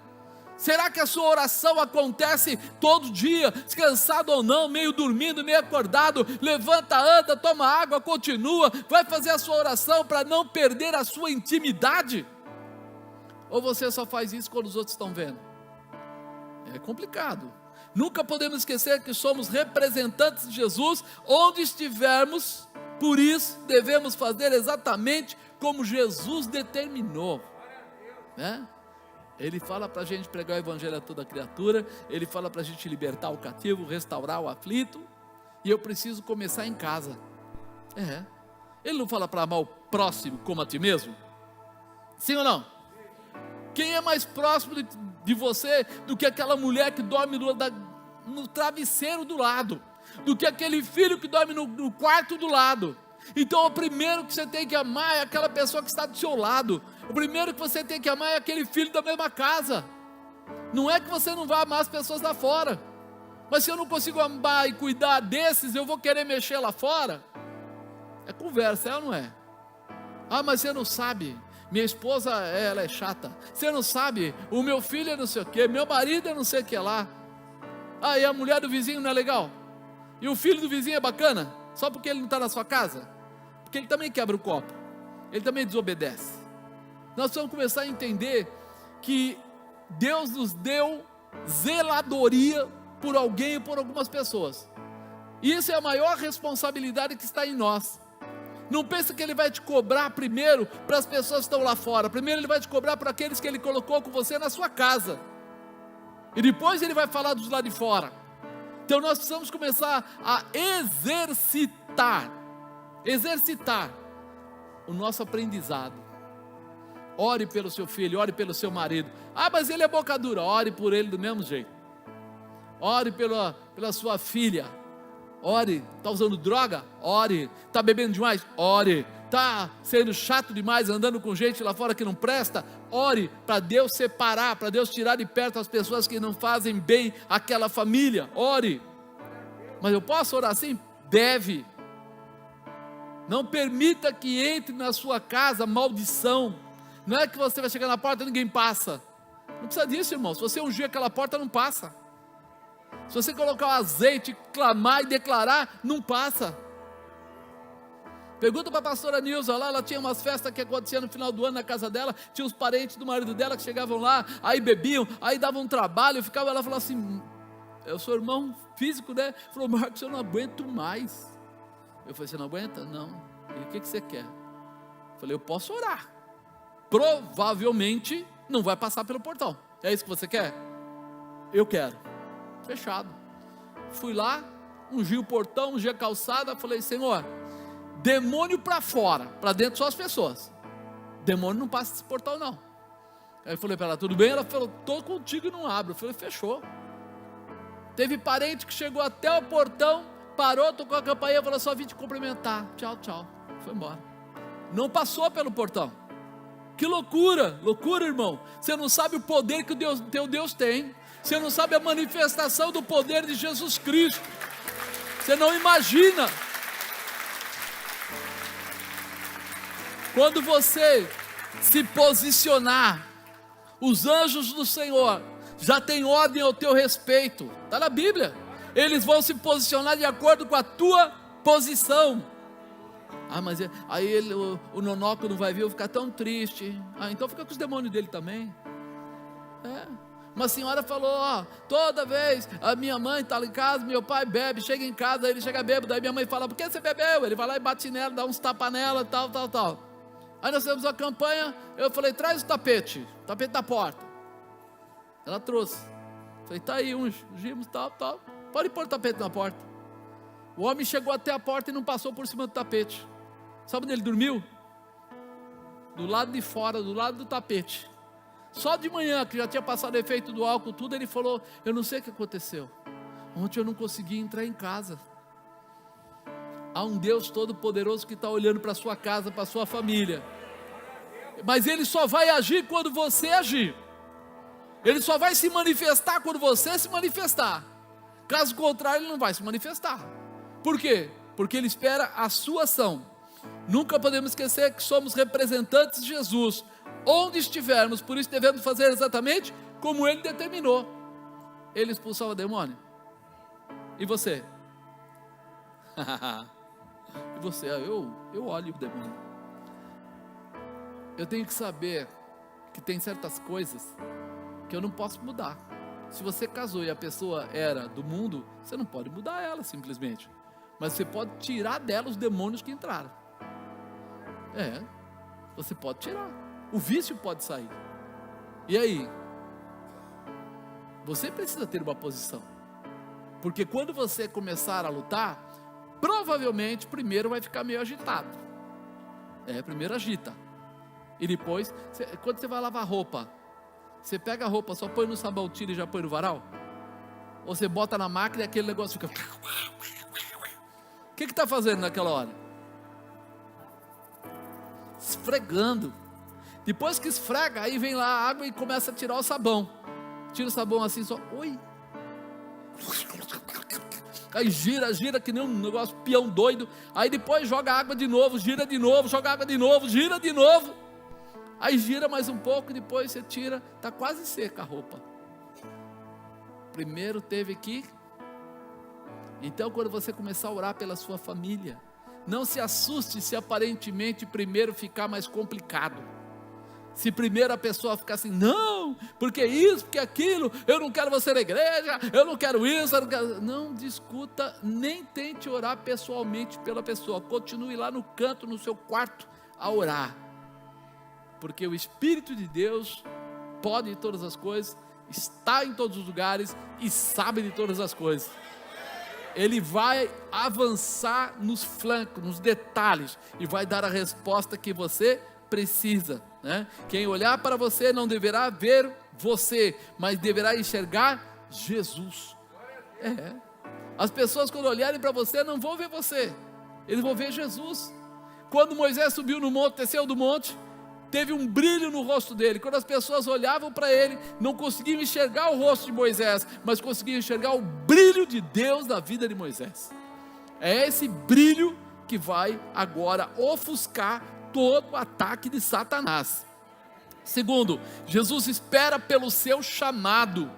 Será que a sua oração acontece todo dia, descansado ou não, meio dormindo, meio acordado? Levanta, anda, toma água, continua, vai fazer a sua oração para não perder a sua intimidade? Ou você só faz isso quando os outros estão vendo? É complicado. Nunca podemos esquecer que somos representantes de Jesus onde estivermos. Por isso devemos fazer exatamente como Jesus determinou, né? Ele fala para a gente pregar o evangelho a toda criatura, ele fala para a gente libertar o cativo, restaurar o aflito, e eu preciso começar em casa. Ele não fala para amar o próximo como a ti mesmo? Sim ou não? Quem é mais próximo de você do que aquela mulher que dorme no travesseiro do lado, do que aquele filho que dorme no quarto do lado? Então o primeiro que você tem que amar é aquela pessoa que está do seu lado. O primeiro que você tem que amar é aquele filho da mesma casa. Não é que você não vai amar as pessoas lá fora, mas se eu não consigo amar e cuidar desses, eu vou querer mexer lá fora? É conversa, é ou não é? Mas você não sabe, minha esposa ela é chata. Você não sabe, o meu filho é não sei o que, meu marido é não sei o que lá. E a mulher do vizinho não é legal? E o filho do vizinho é bacana? Só porque ele não está na sua casa? Porque ele também quebra o copo, ele também desobedece. Nós vamos começar a entender que Deus nos deu zeladoria por alguém e por algumas pessoas. E isso é a maior responsabilidade que está em nós. Não pensa que Ele vai te cobrar primeiro para as pessoas que estão lá fora. Primeiro Ele vai te cobrar para aqueles que Ele colocou com você na sua casa, e depois Ele vai falar dos lá de fora. Então nós precisamos começar a exercitar o nosso aprendizado. Ore pelo seu filho, ore pelo seu marido. Mas ele é boca dura, ore por ele do mesmo jeito. Ore pela sua filha. Ore, está usando droga? Ore. Está bebendo demais? Ore. Está sendo chato demais, andando com gente lá fora que não presta? ore para Deus separar, para Deus tirar de perto as pessoas que não fazem bem àquela família, ore. Mas eu posso orar assim? Deve. Não permita que entre na sua casa maldição. Não é que você vai chegar na porta e ninguém passa. Não precisa disso, irmão. Se você ungir aquela porta, não passa. Se você colocar o azeite, clamar e declarar, não passa. Pergunta para a pastora Nilza lá, ela tinha umas festas que aconteciam no final do ano na casa dela, tinha os parentes do marido dela que chegavam lá, aí bebiam, aí davam um trabalho, ela falou assim, eu sou irmão físico, né? Falou, Marcos, eu não aguento mais. Eu falei, você não aguenta? Não. E o que você quer? Eu falei, eu posso orar. Provavelmente não vai passar pelo portão. É isso que você quer? Eu quero. Fechado. Fui lá, ungi o portão, ungi a calçada, falei, Senhor, demônio para fora, para dentro só as pessoas. Demônio não passa esse portão não. Aí eu falei para ela, tudo bem? Ela falou, estou contigo e não abro. Eu falei, fechou. Teve parente que chegou até o portão, parou, tocou a campainha, falou, só vim te cumprimentar. Tchau, tchau. Foi embora. Não passou pelo portão. Que loucura, loucura, irmão. Você não sabe o poder que o teu Deus tem. Você não sabe a manifestação do poder de Jesus Cristo. Você não imagina. Quando você se posicionar, os anjos do Senhor já têm ordem ao teu respeito. Está na Bíblia. Eles vão se posicionar de acordo com a tua posição. Ah, mas aí o nonoco não vai vir, eu vou ficar tão triste. Ah, então fica com os demônios dele também. Uma senhora falou, toda vez a minha mãe está lá em casa, meu pai bebe, chega em casa, ele chega bêbado, daí minha mãe fala, por que você bebeu? Ele vai lá e bate nela, dá uns tapas nela, tal. Aí nós fizemos uma campanha, eu falei, traz o tapete da porta. Ela trouxe. Falei, tá aí, ungimos, tal. Pode pôr o tapete na porta. O homem chegou até a porta e não passou por cima do tapete. Sabe onde ele dormiu? Do lado de fora, do lado do tapete. Só de manhã, que já tinha passado o efeito do álcool, tudo, ele falou, eu não sei o que aconteceu. Ontem eu não consegui entrar em casa. Há um Deus todo-poderoso que está olhando para a sua casa, para a sua família. Mas Ele só vai agir quando você agir. Ele só vai se manifestar quando você se manifestar. Caso contrário, Ele não vai se manifestar. Por quê? Porque Ele espera a sua ação. Nunca podemos esquecer que somos representantes de Jesus, onde estivermos, por isso devemos fazer exatamente como Ele determinou. Ele expulsava o demônio. E você? E você? Eu olho o demônio. Eu tenho que saber que tem certas coisas que eu não posso mudar. Se você casou e a pessoa era do mundo, você não pode mudar ela simplesmente. Mas você pode tirar dela os demônios que entraram. Você pode tirar. O vício pode sair. E aí? Você precisa ter uma posição. Porque quando você começar a lutar, provavelmente primeiro vai ficar meio agitado. Primeiro agita. E depois, quando você vai lavar roupa, você pega a roupa, só põe no sabão, tira e já põe no varal? Ou você bota na máquina e aquele negócio fica... O que está fazendo naquela hora? Esfregando. Depois que esfrega, aí vem lá a água e começa a tirar o sabão. Tira o sabão assim, só... Oi! Aí gira que nem um negócio peão doido. Aí depois joga água de novo, gira de novo, joga água de novo, gira de novo. Aí gira mais um pouco e depois você tira. Está quase seca a roupa. Primeiro teve que... Então quando você começar a orar pela sua família, não se assuste se aparentemente primeiro ficar mais complicado. Se primeiro a pessoa ficar assim, não, porque isso, porque aquilo, eu não quero você na igreja, eu não quero isso, eu não quero... Não discuta, nem tente orar pessoalmente pela pessoa. Continue lá no canto, no seu quarto, a orar. Porque o Espírito de Deus pode todas as coisas, está em todos os lugares e sabe de todas as coisas. Ele vai avançar nos flancos, nos detalhes, e vai dar a resposta que você precisa, né? Quem olhar para você não deverá ver você, mas deverá enxergar Jesus. As pessoas quando olharem para você não vão ver você, eles vão ver Jesus. Quando Moisés subiu no monte, desceu do monte, teve um brilho no rosto dele. Quando as pessoas olhavam para ele, não conseguiam enxergar o rosto de Moisés, mas conseguiam enxergar o brilho de Deus na vida de Moisés. É esse brilho que vai agora ofuscar todo o ataque de Satanás. Segundo, Jesus espera pelo seu chamado.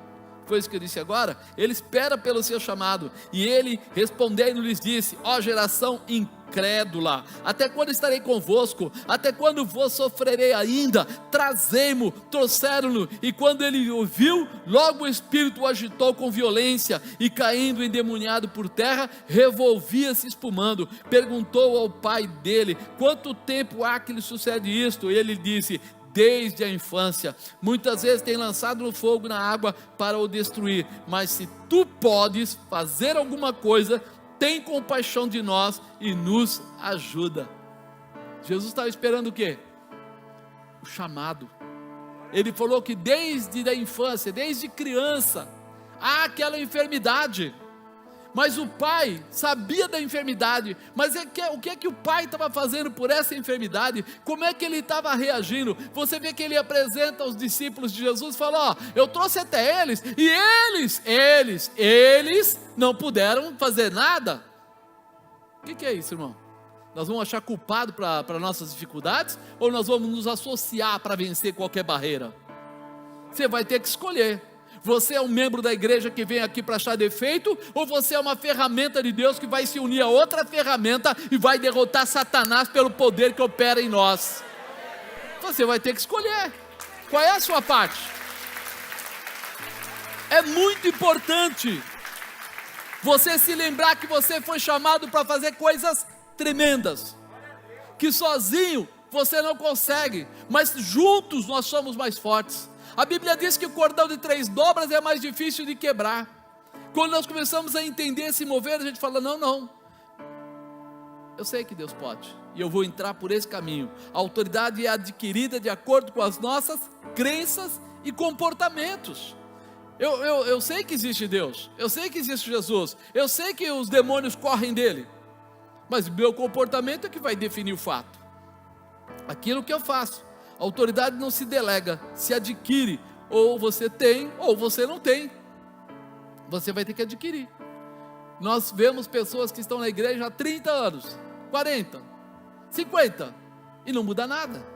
Foi isso que eu disse agora? Ele espera pelo seu chamado. E ele, respondendo, lhes disse: ó geração incrédula, até quando estarei convosco? Até quando vos sofrerei ainda? Trazei-mo. Trouxeram-no, e quando ele ouviu, logo o espírito o agitou com violência, e caindo endemoniado por terra, revolvia-se espumando. Perguntou ao pai dele: quanto tempo há que lhe sucede isto? E ele disse: desde a infância, muitas vezes tem lançado no fogo, na água, para o destruir, mas se tu podes fazer alguma coisa, tem compaixão de nós e nos ajuda. Jesus estava esperando o quê? O chamado. Ele falou que desde a infância, desde criança, há aquela enfermidade, mas o pai sabia da enfermidade, mas o que é que o pai estava fazendo por essa enfermidade? Como é que ele estava reagindo? Você vê que ele apresenta aos discípulos de Jesus e fala: ó, eu trouxe até eles, e eles não puderam fazer nada. O que é isso, irmão? Nós vamos achar culpado para nossas dificuldades, ou nós vamos nos associar para vencer qualquer barreira? Você vai ter que escolher. Você é um membro da igreja que vem aqui para achar defeito, ou você é uma ferramenta de Deus que vai se unir a outra ferramenta e vai derrotar Satanás pelo poder que opera em nós? Você vai ter que escolher. Qual é a sua parte? É muito importante você se lembrar que você foi chamado para fazer coisas tremendas, que sozinho você não consegue, mas juntos nós somos mais fortes. A Bíblia diz que o cordão de 3 dobras é mais difícil de quebrar. Quando nós começamos a entender, se mover, a gente fala: não, eu sei que Deus pode, e eu vou entrar por esse caminho. A autoridade é adquirida de acordo com as nossas crenças e comportamentos. Eu sei que existe Deus, eu sei que existe Jesus, eu sei que os demônios correm dele, mas o meu comportamento é que vai definir o fato. Aquilo que eu faço. A autoridade não se delega, se adquire. Ou você tem, ou você não tem. Você vai ter que adquirir. Nós vemos pessoas que estão na igreja há 30 anos, 40, 50, e não muda nada.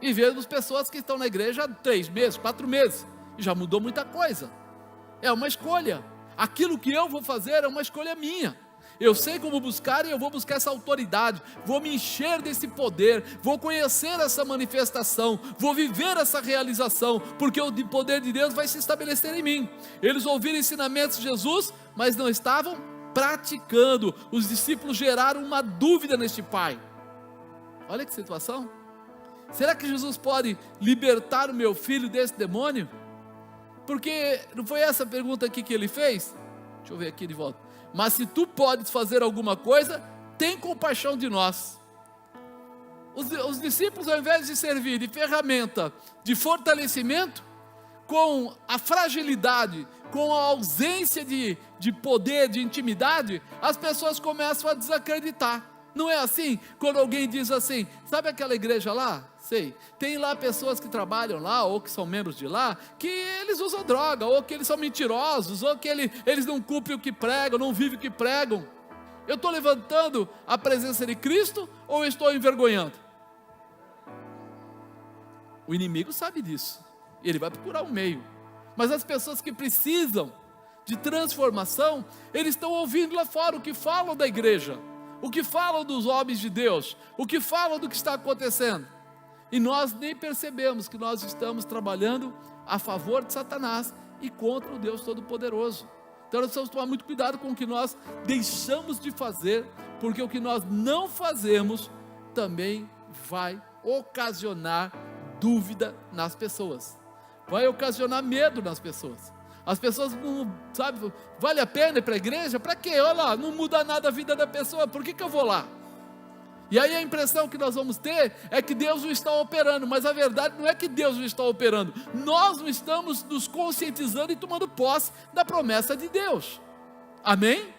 E vemos pessoas que estão na igreja há 3 meses, 4 meses, e já mudou muita coisa. É uma escolha. Aquilo que eu vou fazer é uma escolha minha. Eu sei como buscar, e eu vou buscar essa autoridade, vou me encher desse poder, vou conhecer essa manifestação, vou viver essa realização, porque o poder de Deus vai se estabelecer em mim. Eles ouviram ensinamentos de Jesus, mas não estavam praticando. Os discípulos geraram uma dúvida neste pai. Olha que situação. Será que Jesus pode libertar o meu filho desse demônio? Porque não foi essa a pergunta aqui que ele fez? Deixa eu ver aqui de volta. Mas se tu podes fazer alguma coisa, tem compaixão de nós. Os discípulos, ao invés de servir de ferramenta de fortalecimento, com a fragilidade, com a ausência de poder, de intimidade, as pessoas começam a desacreditar. Não é assim? Quando alguém diz assim: sabe aquela igreja lá? Sei, tem lá pessoas que trabalham lá, ou que são membros de lá, que eles usam droga, ou que eles são mentirosos, ou que eles não cumprem o que pregam, não vivem o que pregam. Eu estou levantando a presença de Cristo, ou eu estou envergonhando? O inimigo sabe disso, ele vai procurar um meio. Mas as pessoas que precisam de transformação, eles estão ouvindo lá fora o que falam da igreja, o que falam dos homens de Deus, o que falam do que está acontecendo. E nós nem percebemos que nós estamos trabalhando a favor de Satanás e contra o Deus Todo-Poderoso. Então nós precisamos tomar muito cuidado com o que nós deixamos de fazer, porque o que nós não fazemos também vai ocasionar dúvida nas pessoas, vai ocasionar medo nas pessoas. As pessoas não sabem, vale a pena ir para a igreja? Para quê? Olha lá, não muda nada a vida da pessoa, por que eu vou lá? E aí a impressão que nós vamos ter é que Deus não está operando, mas a verdade não é que Deus não está operando, nós não estamos nos conscientizando e tomando posse da promessa de Deus. Amém?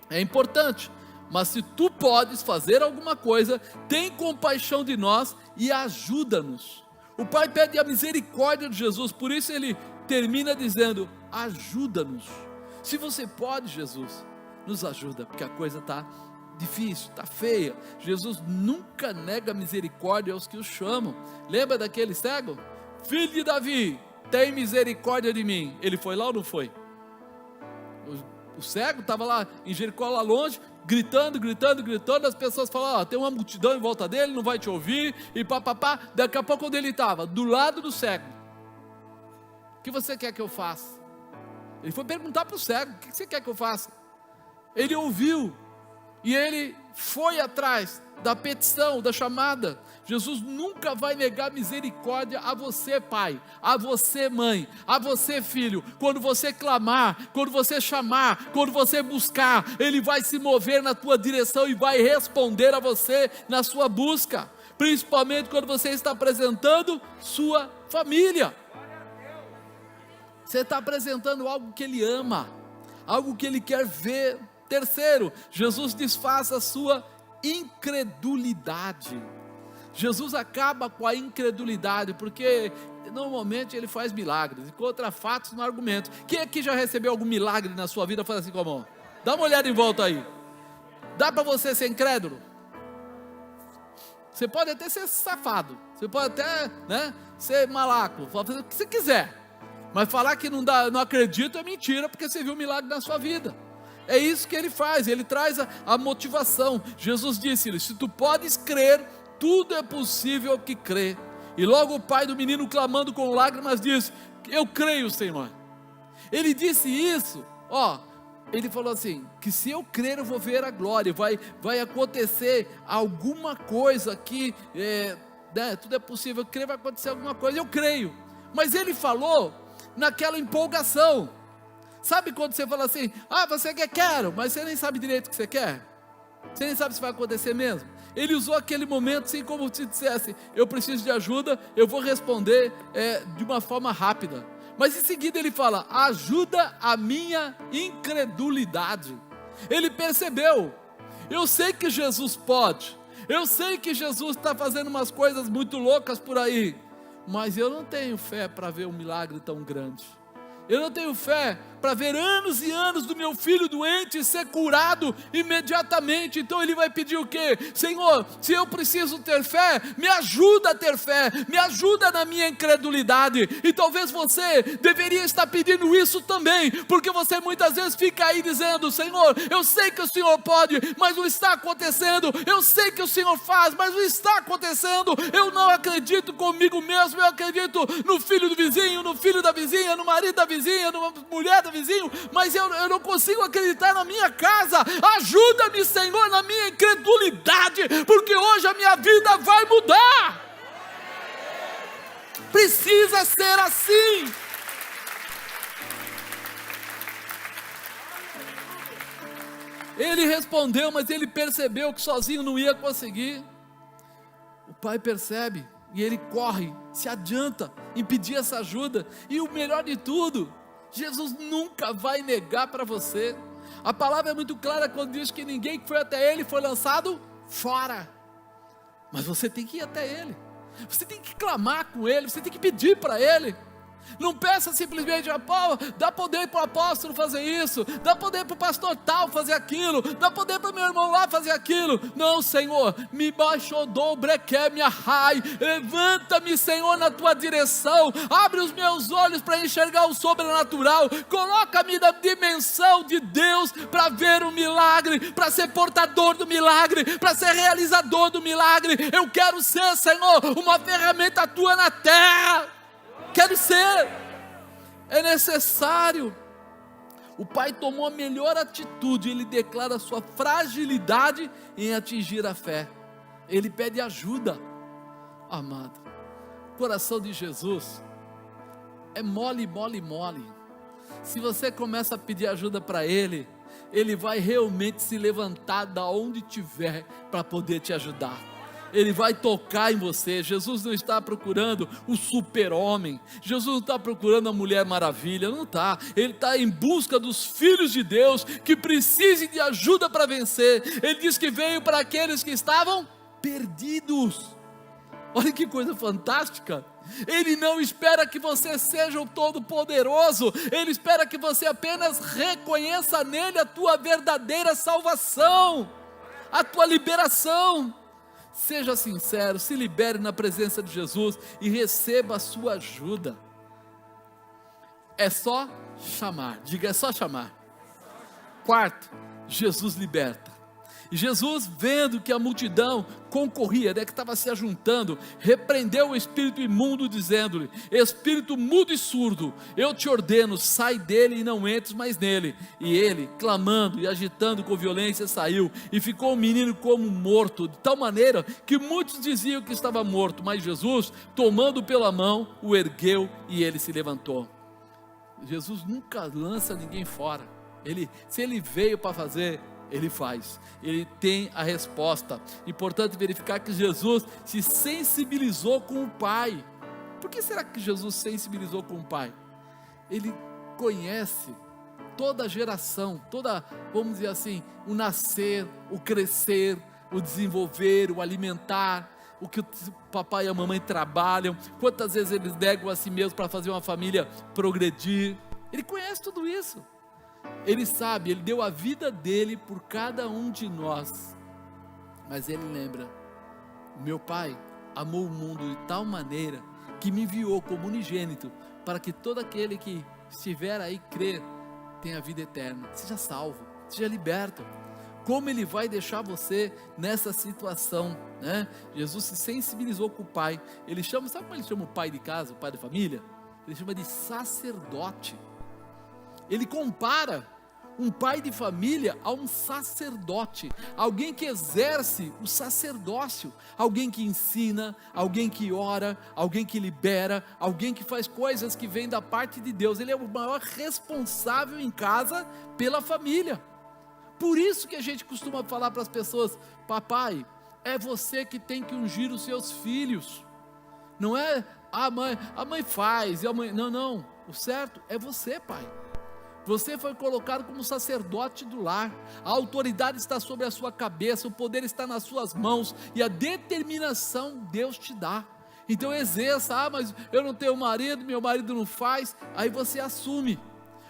É importante. Mas se tu podes fazer alguma coisa, tem compaixão de nós e ajuda-nos. O Pai pede a misericórdia de Jesus, por isso ele termina dizendo: ajuda-nos. Se você pode, Jesus, nos ajuda, porque a coisa está difícil, está feia. Jesus nunca nega misericórdia aos que o chamam. Lembra daquele cego? Filho de Davi, tem misericórdia de mim. Ele foi lá ou não foi? O cego estava lá em Jericó, lá longe, gritando, as pessoas falavam: tem uma multidão em volta dele, não vai te ouvir, e papapá. Daqui a pouco, onde ele estava? Do lado do cego. O que você quer que eu faça? Ele foi perguntar para o cego: o que você quer que eu faça? Ele ouviu, e ele foi atrás da petição, da chamada. Jesus nunca vai negar misericórdia a você, pai, a você, mãe, a você, filho. Quando você clamar, quando você chamar, quando você buscar, Ele vai se mover na tua direção e vai responder a você na sua busca, principalmente quando você está apresentando sua família. Você está apresentando algo que Ele ama, algo que Ele quer ver. Terceiro, Jesus desfaz a sua incredulidade. Jesus acaba com a incredulidade, porque normalmente Ele faz milagres, encontra fatos no argumento. Quem aqui já recebeu algum milagre na sua vida? Faz assim com a mão, dá uma olhada em volta aí. Dá para você ser incrédulo? Você pode até ser safado, você pode até, ser malaco, fazer o que você quiser, mas falar que não dá, não acredito, é mentira, porque você viu um milagre na sua vida. É isso que Ele faz, Ele traz a motivação. Jesus disse: se tu podes crer, tudo é possível que crê. E logo o pai do menino, clamando com lágrimas, disse: eu creio, Senhor. Ele disse isso, ele falou assim, que se eu crer eu vou ver a glória, vai acontecer alguma coisa que, tudo é possível, crer, vai acontecer alguma coisa, eu creio. Mas ele falou naquela empolgação. Sabe quando você fala assim: você quer, quero, mas você nem sabe direito o que você quer, você nem sabe se vai acontecer mesmo. Ele usou aquele momento assim como se dissesse: eu preciso de ajuda, eu vou responder de uma forma rápida. Mas em seguida ele fala: ajuda a minha incredulidade. Ele percebeu: eu sei que Jesus pode, eu sei que Jesus está fazendo umas coisas muito loucas por aí, mas eu não tenho fé para ver um milagre tão grande. Eu não tenho fé para ver anos e anos do meu filho doente ser curado imediatamente. Então ele vai pedir o quê? Senhor, se eu preciso ter fé, me ajuda a ter fé, me ajuda na minha incredulidade. E talvez você deveria estar pedindo isso também, porque você muitas vezes fica aí dizendo: Senhor, eu sei que o Senhor pode, mas não está acontecendo. Eu sei que o Senhor faz, mas não está acontecendo. Eu não acredito comigo mesmo, eu acredito no filho do vizinho, no filho da vizinha, no marido da vizinha, numa mulher da vizinho, mas eu não consigo acreditar na minha casa. Ajuda-me, Senhor, na minha incredulidade, porque hoje a minha vida vai mudar. Precisa ser assim. Ele respondeu, mas ele percebeu que sozinho não ia conseguir. O pai percebe e ele corre, se adianta em pedir essa ajuda. E o melhor de tudo, Jesus nunca vai negar para você. A palavra é muito clara quando diz que ninguém que foi até Ele foi lançado fora. Mas você tem que ir até Ele, você tem que clamar com Ele, você tem que pedir para Ele. Não peça simplesmente: dá poder para o apóstolo fazer isso, dá poder para o pastor tal fazer aquilo, dá poder para o meu irmão lá fazer aquilo. Não, Senhor, me baixou do breque, me arrai, levanta-me, Senhor, na tua direção, abre os meus olhos para enxergar o sobrenatural, coloca-me na dimensão de Deus para ver o milagre, para ser portador do milagre, para ser realizador do milagre. Eu quero ser, Senhor, uma ferramenta tua na terra. Quero ser. É necessário. O pai tomou a melhor atitude. Ele declara a sua fragilidade em atingir a fé. Ele pede ajuda. Amado, o coração de Jesus é mole, mole, mole. Se você começa a pedir ajuda para Ele, Ele vai realmente se levantar da onde estiver para poder te ajudar. Ele vai tocar em você. Jesus não está procurando o super-homem, Jesus não está procurando a Mulher Maravilha, não está. Ele está em busca dos filhos de Deus que precisem de ajuda para vencer. Ele diz que veio para aqueles que estavam perdidos. Olha que coisa fantástica. Ele não espera que você seja o Todo-Poderoso, Ele espera que você apenas reconheça nele a tua verdadeira salvação, a tua liberação. Seja sincero, se libere na presença de Jesus e receba a sua ajuda. É só chamar, diga, é só chamar. Quarto, Jesus liberta. E Jesus, vendo que a multidão concorria, que estava se ajuntando, repreendeu o espírito imundo, dizendo-lhe: espírito mudo e surdo, eu te ordeno, sai dele e não entres mais nele. E ele, clamando e agitando com violência, saiu, e ficou o menino como morto, de tal maneira que muitos diziam que estava morto, mas Jesus, tomando pela mão, o ergueu e ele se levantou. Jesus nunca lança ninguém fora. Se ele veio para fazer, Ele faz, Ele tem a resposta. Importante verificar que Jesus se sensibilizou com o Pai. Por que será que Jesus sensibilizou com o Pai? Ele conhece toda a geração, vamos dizer assim, o nascer, o crescer, o desenvolver, o alimentar, o que o papai e a mamãe trabalham, quantas vezes eles negam a si mesmos para fazer uma família progredir. Ele conhece tudo isso. Ele sabe, Ele deu a vida dele por cada um de nós. Mas Ele lembra: meu Pai amou o mundo de tal maneira que me enviou como unigênito, para que todo aquele que estiver aí crer tenha vida eterna, seja salvo, seja liberto. Como Ele vai deixar você nessa situação, né? Jesus se sensibilizou com o Pai. Ele chama, sabe como Ele chama o pai de casa, o pai da família? Ele chama de sacerdote. Ele compara um pai de família a um sacerdote, alguém que exerce o sacerdócio, alguém que ensina, alguém que ora, alguém que libera, alguém que faz coisas que vêm da parte de Deus. Ele é o maior responsável em casa pela família. Por isso que a gente costuma falar para as pessoas: papai, é você que tem que ungir os seus filhos, não é a mãe faz, e a mãe, não, o certo é você, pai. Você foi colocado como sacerdote do lar, a autoridade está sobre a sua cabeça, o poder está nas suas mãos, e a determinação Deus te dá. Então exerça. Mas eu não tenho marido, meu marido não faz. Aí você assume,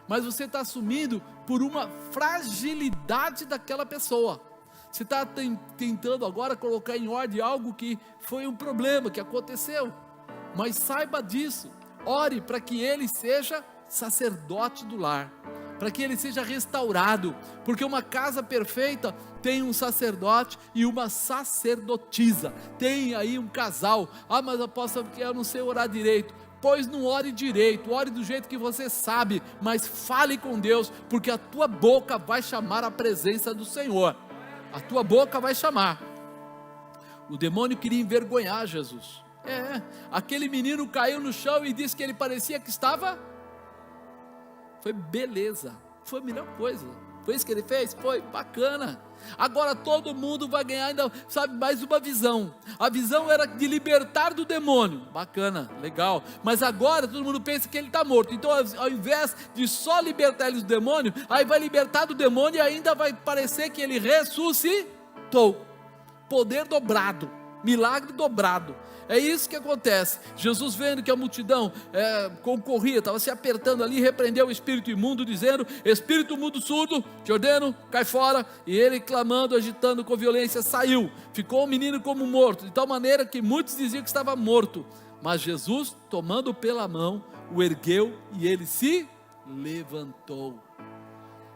mas você está assumindo por uma fragilidade daquela pessoa. Você está tentando agora colocar em ordem algo que foi um problema, que aconteceu. Mas saiba disso, ore para que ele seja sacerdote do lar, para que ele seja restaurado, porque uma casa perfeita tem um sacerdote e uma sacerdotisa. Tem aí um casal: mas apóstolo, porque eu não sei orar direito. Pois não ore direito, ore do jeito que você sabe, mas fale com Deus, porque a tua boca vai chamar a presença do Senhor. A tua boca vai chamar. O demônio queria envergonhar Jesus. Aquele menino caiu no chão e disse que ele parecia que estava... Foi beleza, foi a melhor coisa. Foi isso que ele fez? Foi bacana. Agora todo mundo vai ganhar ainda, sabe, mais uma visão. A visão era de libertar do demônio. Bacana, legal. Mas agora todo mundo pensa que ele está morto. Então ao invés de só libertar ele do demônio, aí vai libertar do demônio e ainda vai parecer que ele ressuscitou. Poder dobrado, milagre dobrado. É isso que acontece. Jesus, vendo que a multidão concorria, estava se apertando ali, repreendeu o espírito imundo, dizendo: espírito mudo surdo, te ordeno, cai fora. E ele, clamando, agitando com violência, saiu. Ficou o menino como morto, de tal maneira que muitos diziam que estava morto. Mas Jesus, tomando pela mão, o ergueu e ele se levantou.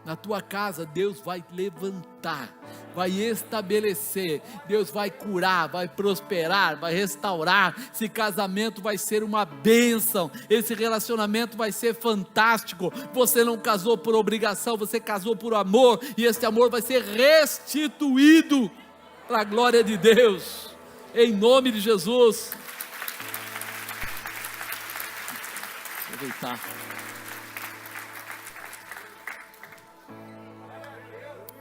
Na tua casa Deus vai levantar, vai estabelecer, Deus vai curar, vai prosperar, vai restaurar. Esse casamento vai ser uma bênção, esse relacionamento vai ser fantástico. Você não casou por obrigação, você casou por amor, e esse amor vai ser restituído para a glória de Deus, em nome de Jesus. Aproveitar.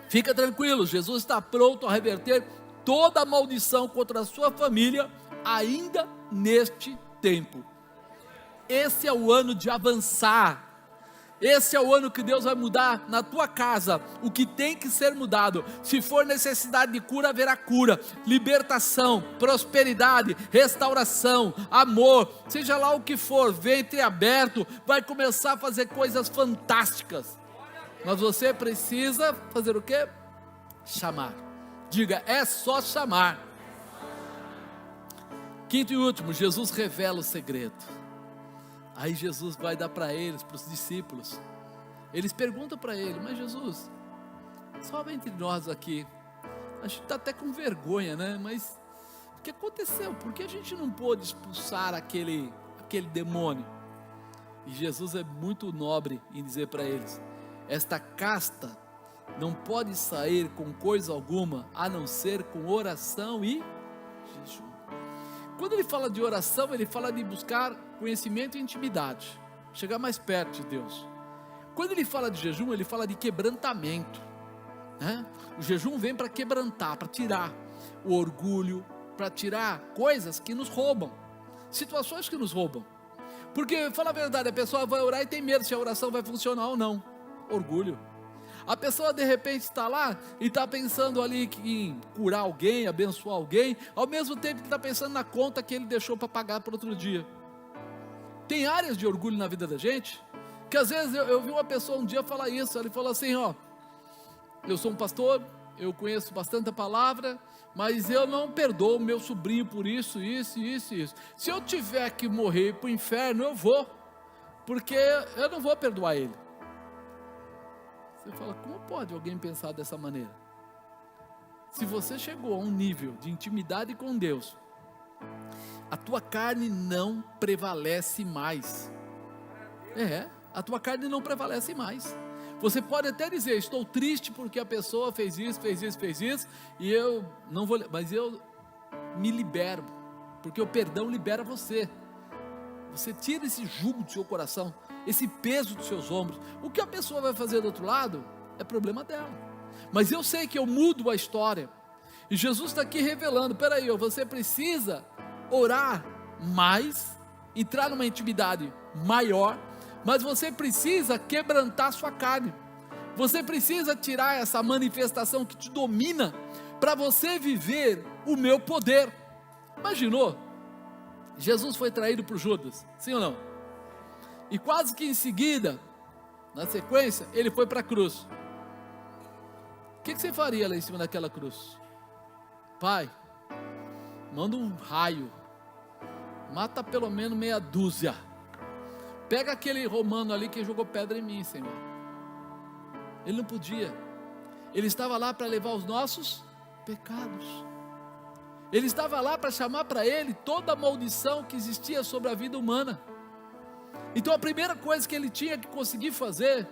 Fica tranquilo, Jesus está pronto a reverter toda a maldição contra a sua família, ainda neste tempo. Esse é o ano de avançar. Esse é o ano que Deus vai mudar na tua casa o que tem que ser mudado. Se for necessidade de cura, haverá cura, libertação, prosperidade, restauração, amor, seja lá o que for, ventre aberto, vai começar a fazer coisas fantásticas. Mas você precisa fazer o quê? Chamar. Diga, é só chamar. Quinto e último, Jesus revela o segredo. Aí Jesus vai dar para eles, para os discípulos. Eles perguntam para ele, mas Jesus, só entre nós aqui, a gente está até com vergonha, né? Mas o que aconteceu? Por que a gente não pôde expulsar aquele demônio? E Jesus é muito nobre em dizer para eles, esta casta não pode sair com coisa alguma, a não ser com oração e jejum. Quando ele fala de oração, ele fala de buscar conhecimento e intimidade, chegar mais perto de Deus. Quando ele fala de jejum, ele fala de quebrantamento, né? O jejum vem para quebrantar, para tirar o orgulho, para tirar coisas que nos roubam, situações que nos roubam. Porque, fala a verdade, a pessoa vai orar e tem medo se a oração vai funcionar ou não. Orgulho. A pessoa de repente está lá e está pensando ali em curar alguém, abençoar alguém, ao mesmo tempo que está pensando na conta que ele deixou para pagar para outro dia. Tem áreas de orgulho na vida da gente, que às vezes eu vi uma pessoa um dia falar isso, ele falou assim, eu sou um pastor, eu conheço bastante a palavra, mas eu não perdoo meu sobrinho por isso. Se eu tiver que morrer para o inferno, eu vou, porque eu não vou perdoar ele. Você fala, como pode alguém pensar dessa maneira? Se você chegou a um nível de intimidade com Deus, a tua carne não prevalece mais. A tua carne não prevalece mais. Você pode até dizer, estou triste porque a pessoa fez isso, e eu não vou, mas eu me libero, porque o perdão libera você. Você tira esse jugo do seu coração, esse peso dos seus ombros. O que a pessoa vai fazer do outro lado é problema dela, mas eu sei que eu mudo a história. E Jesus está aqui revelando, peraí, você precisa orar mais, entrar numa intimidade maior, mas você precisa quebrantar sua carne. Você precisa tirar essa manifestação que te domina, para você viver o meu poder. Imaginou? Jesus foi traído por Judas, sim ou não? E quase que em seguida, na sequência, ele foi para a cruz. O que você faria lá em cima daquela cruz? Pai, manda um raio, mata pelo menos meia dúzia, pega aquele romano ali que jogou pedra em mim, Senhor. Ele não podia, ele estava lá para levar os nossos pecados, ele estava lá para chamar para ele toda a maldição que existia sobre a vida humana. Então a primeira coisa que ele tinha que conseguir fazer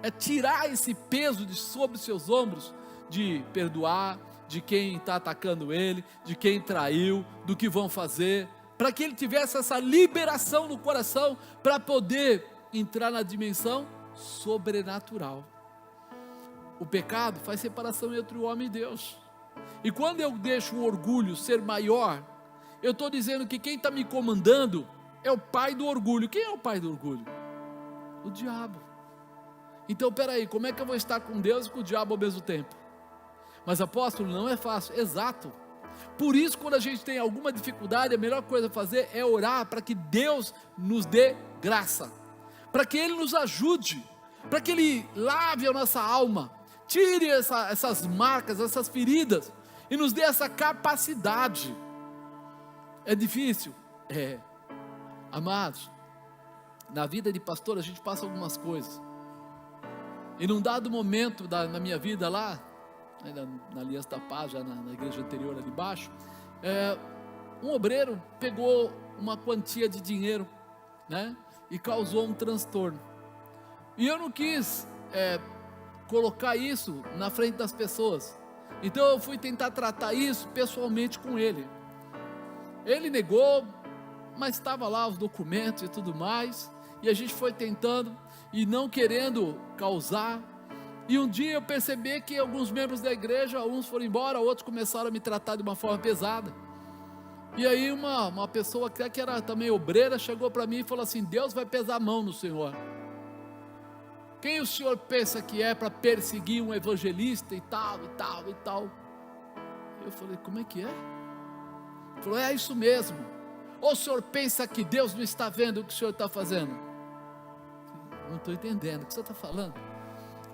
é tirar esse peso de sobre os seus ombros, de perdoar, de quem está atacando ele, de quem traiu, do que vão fazer, para que ele tivesse essa liberação no coração, para poder entrar na dimensão sobrenatural. O pecado faz separação entre o homem e Deus, e quando eu deixo o orgulho ser maior, eu estou dizendo que quem está me comandando é o pai do orgulho. Quem é o pai do orgulho? O diabo. Então peraí, como é que eu vou estar com Deus e com o diabo ao mesmo tempo? Mas apóstolo, não é fácil. Exato. Por isso, quando a gente tem alguma dificuldade, a melhor coisa a fazer é orar para que Deus nos dê graça, para que Ele nos ajude, para que Ele lave a nossa alma, tire essas marcas, essas feridas, e nos dê essa capacidade. É difícil? É. Amados, na vida de pastor a gente passa algumas coisas, e num dado momento na minha vida lá, na Aliança da Paz, já na igreja anterior ali embaixo, um obreiro pegou uma quantia de dinheiro, né, e causou um transtorno, e eu não quis colocar isso na frente das pessoas, então eu fui tentar tratar isso pessoalmente com ele. Ele negou, mas estava lá os documentos e tudo mais, e a gente foi tentando, e não querendo causar, e um dia eu percebi que alguns membros da igreja, uns foram embora, outros começaram a me tratar de uma forma pesada, e aí uma pessoa que era também obreira, chegou para mim e falou assim, Deus vai pesar a mão no senhor. Quem o senhor pensa que é para perseguir um evangelista e tal, e tal, e tal? Eu falei, como é que é? Ele falou, é isso mesmo. Ou o senhor pensa que Deus não está vendo o que o senhor está fazendo? Não estou entendendo, o que o senhor está falando?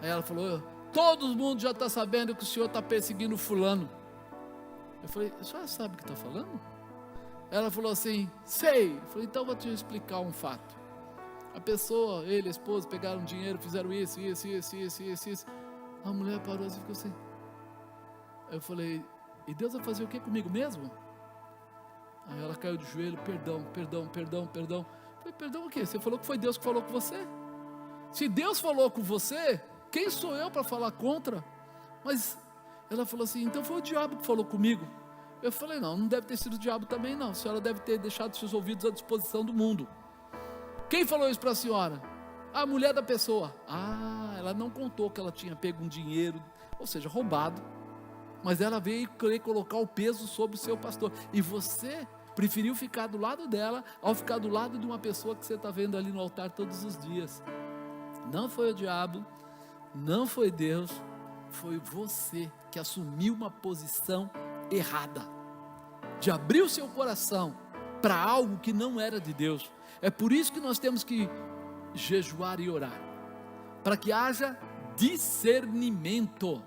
Aí ela falou, todo mundo já está sabendo que o senhor está perseguindo fulano. Eu falei, a senhora sabe o que está falando? Ela falou assim, sei. Eu falei, então eu vou te explicar um fato. A pessoa, ele, a esposa, pegaram dinheiro, fizeram isso. A mulher parou e ficou assim. Eu falei, e Deus vai fazer o que comigo mesmo? Aí ela caiu de joelho, perdão. Eu falei, perdão o quê? Você falou que foi Deus que falou com você? Se Deus falou com você, quem sou eu para falar contra? Mas ela falou assim, então foi o diabo que falou comigo. Eu falei, não deve ter sido o diabo também não. A senhora deve ter deixado seus ouvidos à disposição do mundo. Quem falou isso para a senhora? A mulher da pessoa. Ela não contou que ela tinha pego um dinheiro, ou seja, roubado. Mas ela veio querer colocar o peso sobre o seu pastor. E você preferiu ficar do lado dela, ao ficar do lado de uma pessoa que você está vendo ali no altar todos os dias. Não foi o diabo, não foi Deus, foi você que assumiu uma posição errada, de abrir o seu coração para algo que não era de Deus. É por isso que nós temos que jejuar e orar, para que haja discernimento.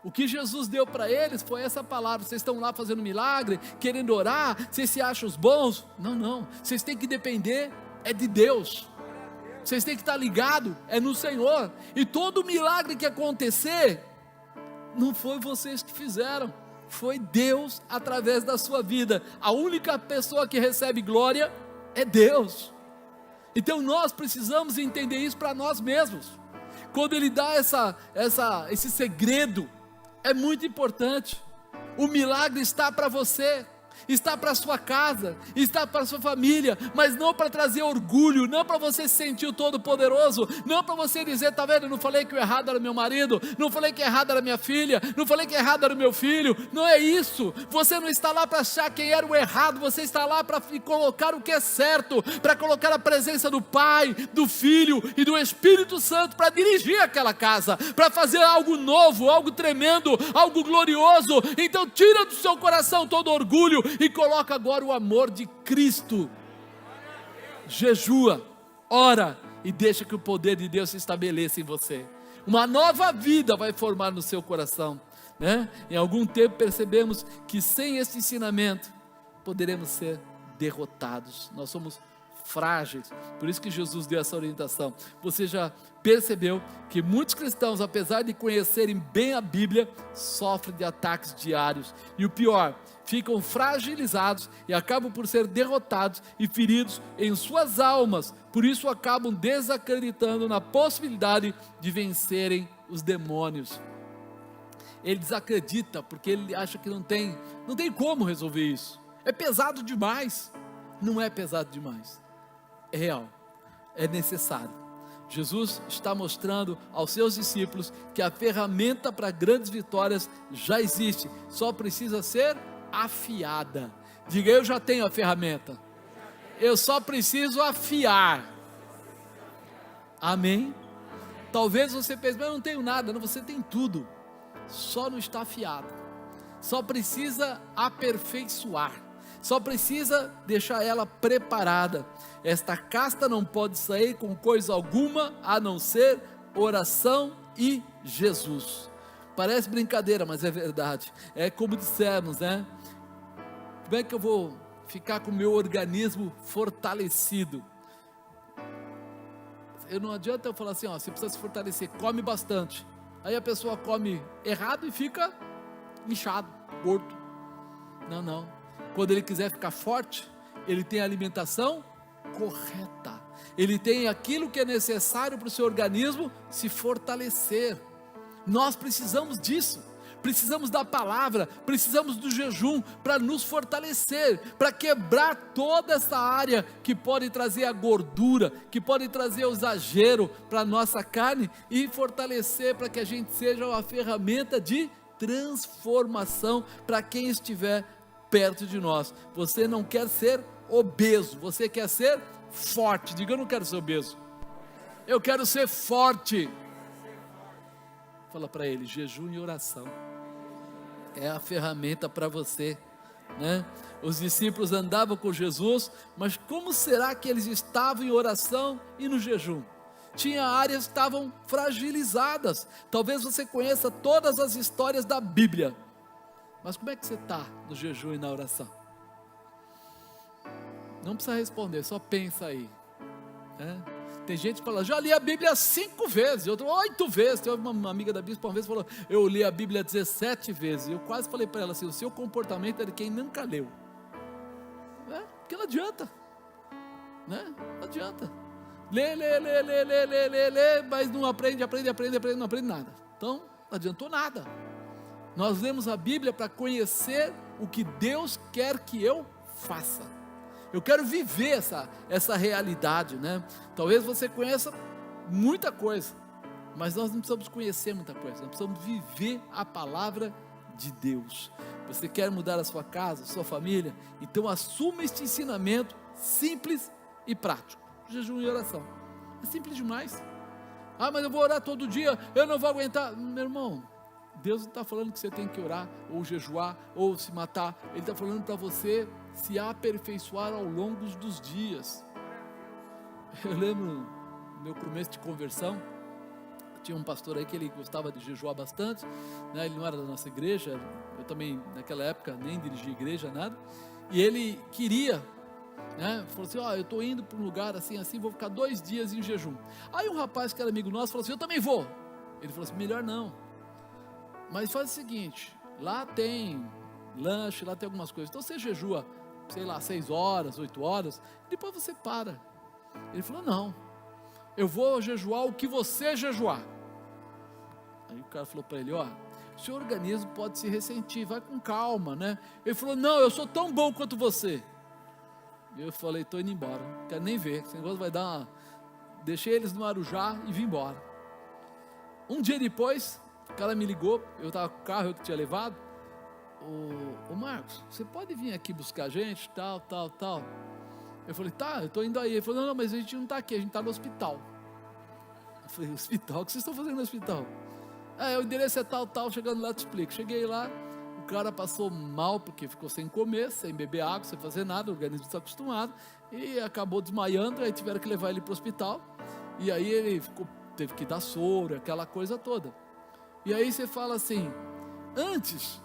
O que Jesus deu para eles foi essa palavra. Vocês estão lá fazendo milagre, querendo orar, vocês se acham os bons? Não, vocês têm que depender é de Deus. Vocês têm que estar ligados é no Senhor. E todo milagre que acontecer, não foi vocês que fizeram, foi Deus através da sua vida. A única pessoa que recebe glória é Deus. Então nós precisamos entender isso para nós mesmos. Quando Ele dá esse segredo, é muito importante. O milagre está para você, está para a sua casa, está para a sua família, mas não para trazer orgulho, não para você se sentir o todo poderoso, não para você dizer, está vendo, não falei que o errado era meu marido, não falei que o errado era minha filha, não falei que o errado era o meu filho. Não é isso. Você não está lá para achar quem era o errado, você está lá para colocar o que é certo, para colocar a presença do Pai, do Filho e do Espírito Santo, para dirigir aquela casa, para fazer algo novo, algo tremendo, algo glorioso. Então tira do seu coração todo orgulho e coloca agora o amor de Cristo. Jejua, ora e deixa que o poder de Deus se estabeleça em você. Uma nova vida vai formar no seu coração, né? Em algum tempo percebemos que sem esse ensinamento poderemos ser derrotados. Nós somos frágeis, por isso que Jesus deu essa orientação. Você já percebeu que muitos cristãos, apesar de conhecerem bem a Bíblia, sofrem de ataques diários, e o pior, ficam fragilizados e acabam por ser derrotados e feridos em suas almas. Por isso acabam desacreditando na possibilidade de vencerem os demônios. Ele desacredita porque ele acha que não tem como resolver isso. É pesado demais. Não é pesado demais. É real, é necessário. Jesus está mostrando aos seus discípulos que a ferramenta para grandes vitórias já existe, só precisa ser afiada. Diga, eu já tenho a ferramenta, eu só preciso afiar. Amém? Talvez você pense, mas eu não tenho nada. Não, você tem tudo, só não está afiado, só precisa aperfeiçoar, só precisa deixar ela preparada. Esta casta não pode sair com coisa alguma a não ser oração e Jesus. Parece brincadeira, mas é verdade. É como dissemos, né? Como é que eu vou ficar com o meu organismo fortalecido? Não adianta eu falar assim, você precisa se fortalecer, come bastante. Aí a pessoa come errado e fica inchado, gordo. Não. Quando ele quiser ficar forte, ele tem a alimentação correta. Ele tem aquilo que é necessário para o seu organismo se fortalecer. Nós precisamos disso. Precisamos da palavra, precisamos do jejum para nos fortalecer, para quebrar toda essa área que pode trazer a gordura, que pode trazer o exagero para a nossa carne e fortalecer para que a gente seja uma ferramenta de transformação para quem estiver perto de nós. Você não quer ser obeso, você quer ser forte. Diga, eu não quero ser obeso, Eu quero ser forte. Fala para ele, jejum e oração é a ferramenta para você, né? Os discípulos andavam com Jesus, mas como será que eles estavam em oração e no jejum? Tinha áreas que estavam fragilizadas. Talvez você conheça todas as histórias da Bíblia, mas como é que você está no jejum e na oração? Não precisa responder, só pensa aí, né? Tem gente que fala, já li a Bíblia 5 vezes, outra 8 vezes. Tem uma amiga da bispa uma vez falou, eu li a Bíblia 17 vezes. Eu quase falei para ela assim, o seu comportamento é de quem nunca leu. Porque não adianta, né? Não adianta. Lê, mas não aprende, não aprende nada. Então, não adiantou nada. Nós lemos a Bíblia para conhecer o que Deus quer que eu faça. Eu quero viver essa realidade, né? Talvez você conheça muita coisa, mas nós não precisamos conhecer muita coisa, nós precisamos viver a palavra de Deus. Você quer mudar a sua casa, a sua família? Então assuma este ensinamento simples e prático. Jejum e oração. É simples demais. Ah, mas eu vou orar todo dia, eu não vou aguentar. Meu irmão, Deus não está falando que você tem que orar, ou jejuar, ou se matar. Ele está falando para você se aperfeiçoar ao longo dos dias. Eu lembro, no meu começo de conversão, tinha um pastor aí que ele gostava de jejuar bastante, né? Ele não era da nossa igreja, eu também naquela época nem dirigi igreja, nada, e ele queria, né? Falou assim, eu estou indo para um lugar assim, vou ficar 2 dias em jejum. Aí um rapaz que era amigo nosso falou assim, eu também vou. Ele falou assim, melhor não, mas faz o seguinte, lá tem lanche, lá tem algumas coisas, então você jejua, sei lá, 6 horas, 8 horas, depois você para. Ele falou, não, eu vou jejuar o que você jejuar. Aí o cara falou para ele, seu organismo pode se ressentir, vai com calma, né? Ele falou, não, eu sou tão bom quanto você. Eu falei, estou indo embora, não quero nem ver, esse negócio vai dar uma... Deixei eles no Arujá e vim embora. Um dia depois, o cara me ligou, eu estava com o carro, eu que tinha levado, ô Marcos, você pode vir aqui buscar a gente, tal. Eu falei, tá, eu estou indo aí. Ele falou, não, mas a gente não está aqui, a gente está no hospital. Eu falei, hospital? O que vocês estão fazendo no hospital? O endereço é tal, chegando lá te explico. Cheguei lá, o cara passou mal, porque ficou sem comer, sem beber água, sem fazer nada, o organismo está acostumado, e acabou desmaiando, aí tiveram que levar ele para o hospital, e aí ele teve que dar soro, aquela coisa toda. E aí você fala assim, antes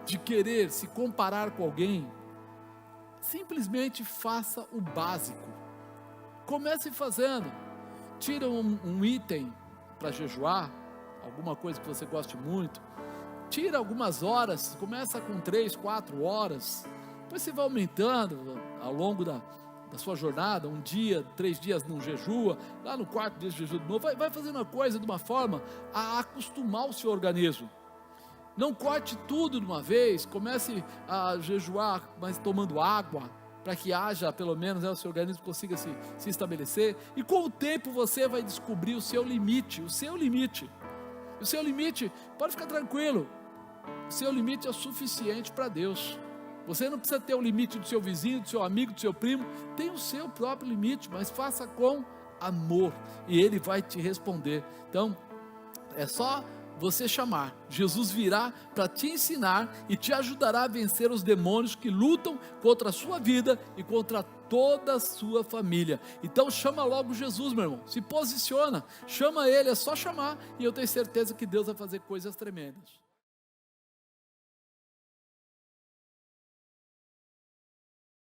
de querer se comparar com alguém, simplesmente faça o básico. Comece fazendo. Tira um item para jejuar, alguma coisa que você goste muito. Tira algumas horas, começa com 3, 4 horas. Depois você vai aumentando ao longo da sua jornada. 1 dia, 3 dias não jejua, lá no 4º dia de jejum de novo. Vai fazendo a coisa de uma forma a acostumar o seu organismo. Não corte tudo de uma vez, comece a jejuar, mas tomando água, para que haja, pelo menos, o seu organismo consiga se estabelecer, e com o tempo você vai descobrir o seu limite, pode ficar tranquilo, o seu limite é suficiente para Deus. Você não precisa ter o limite do seu vizinho, do seu amigo, do seu primo, tem o seu próprio limite, mas faça com amor, e Ele vai te responder. Então, é só você chamar, Jesus virá para te ensinar e te ajudará a vencer os demônios que lutam contra a sua vida e contra toda a sua família. Então chama logo Jesus, meu irmão, se posiciona, chama Ele, é só chamar, e eu tenho certeza que Deus vai fazer coisas tremendas.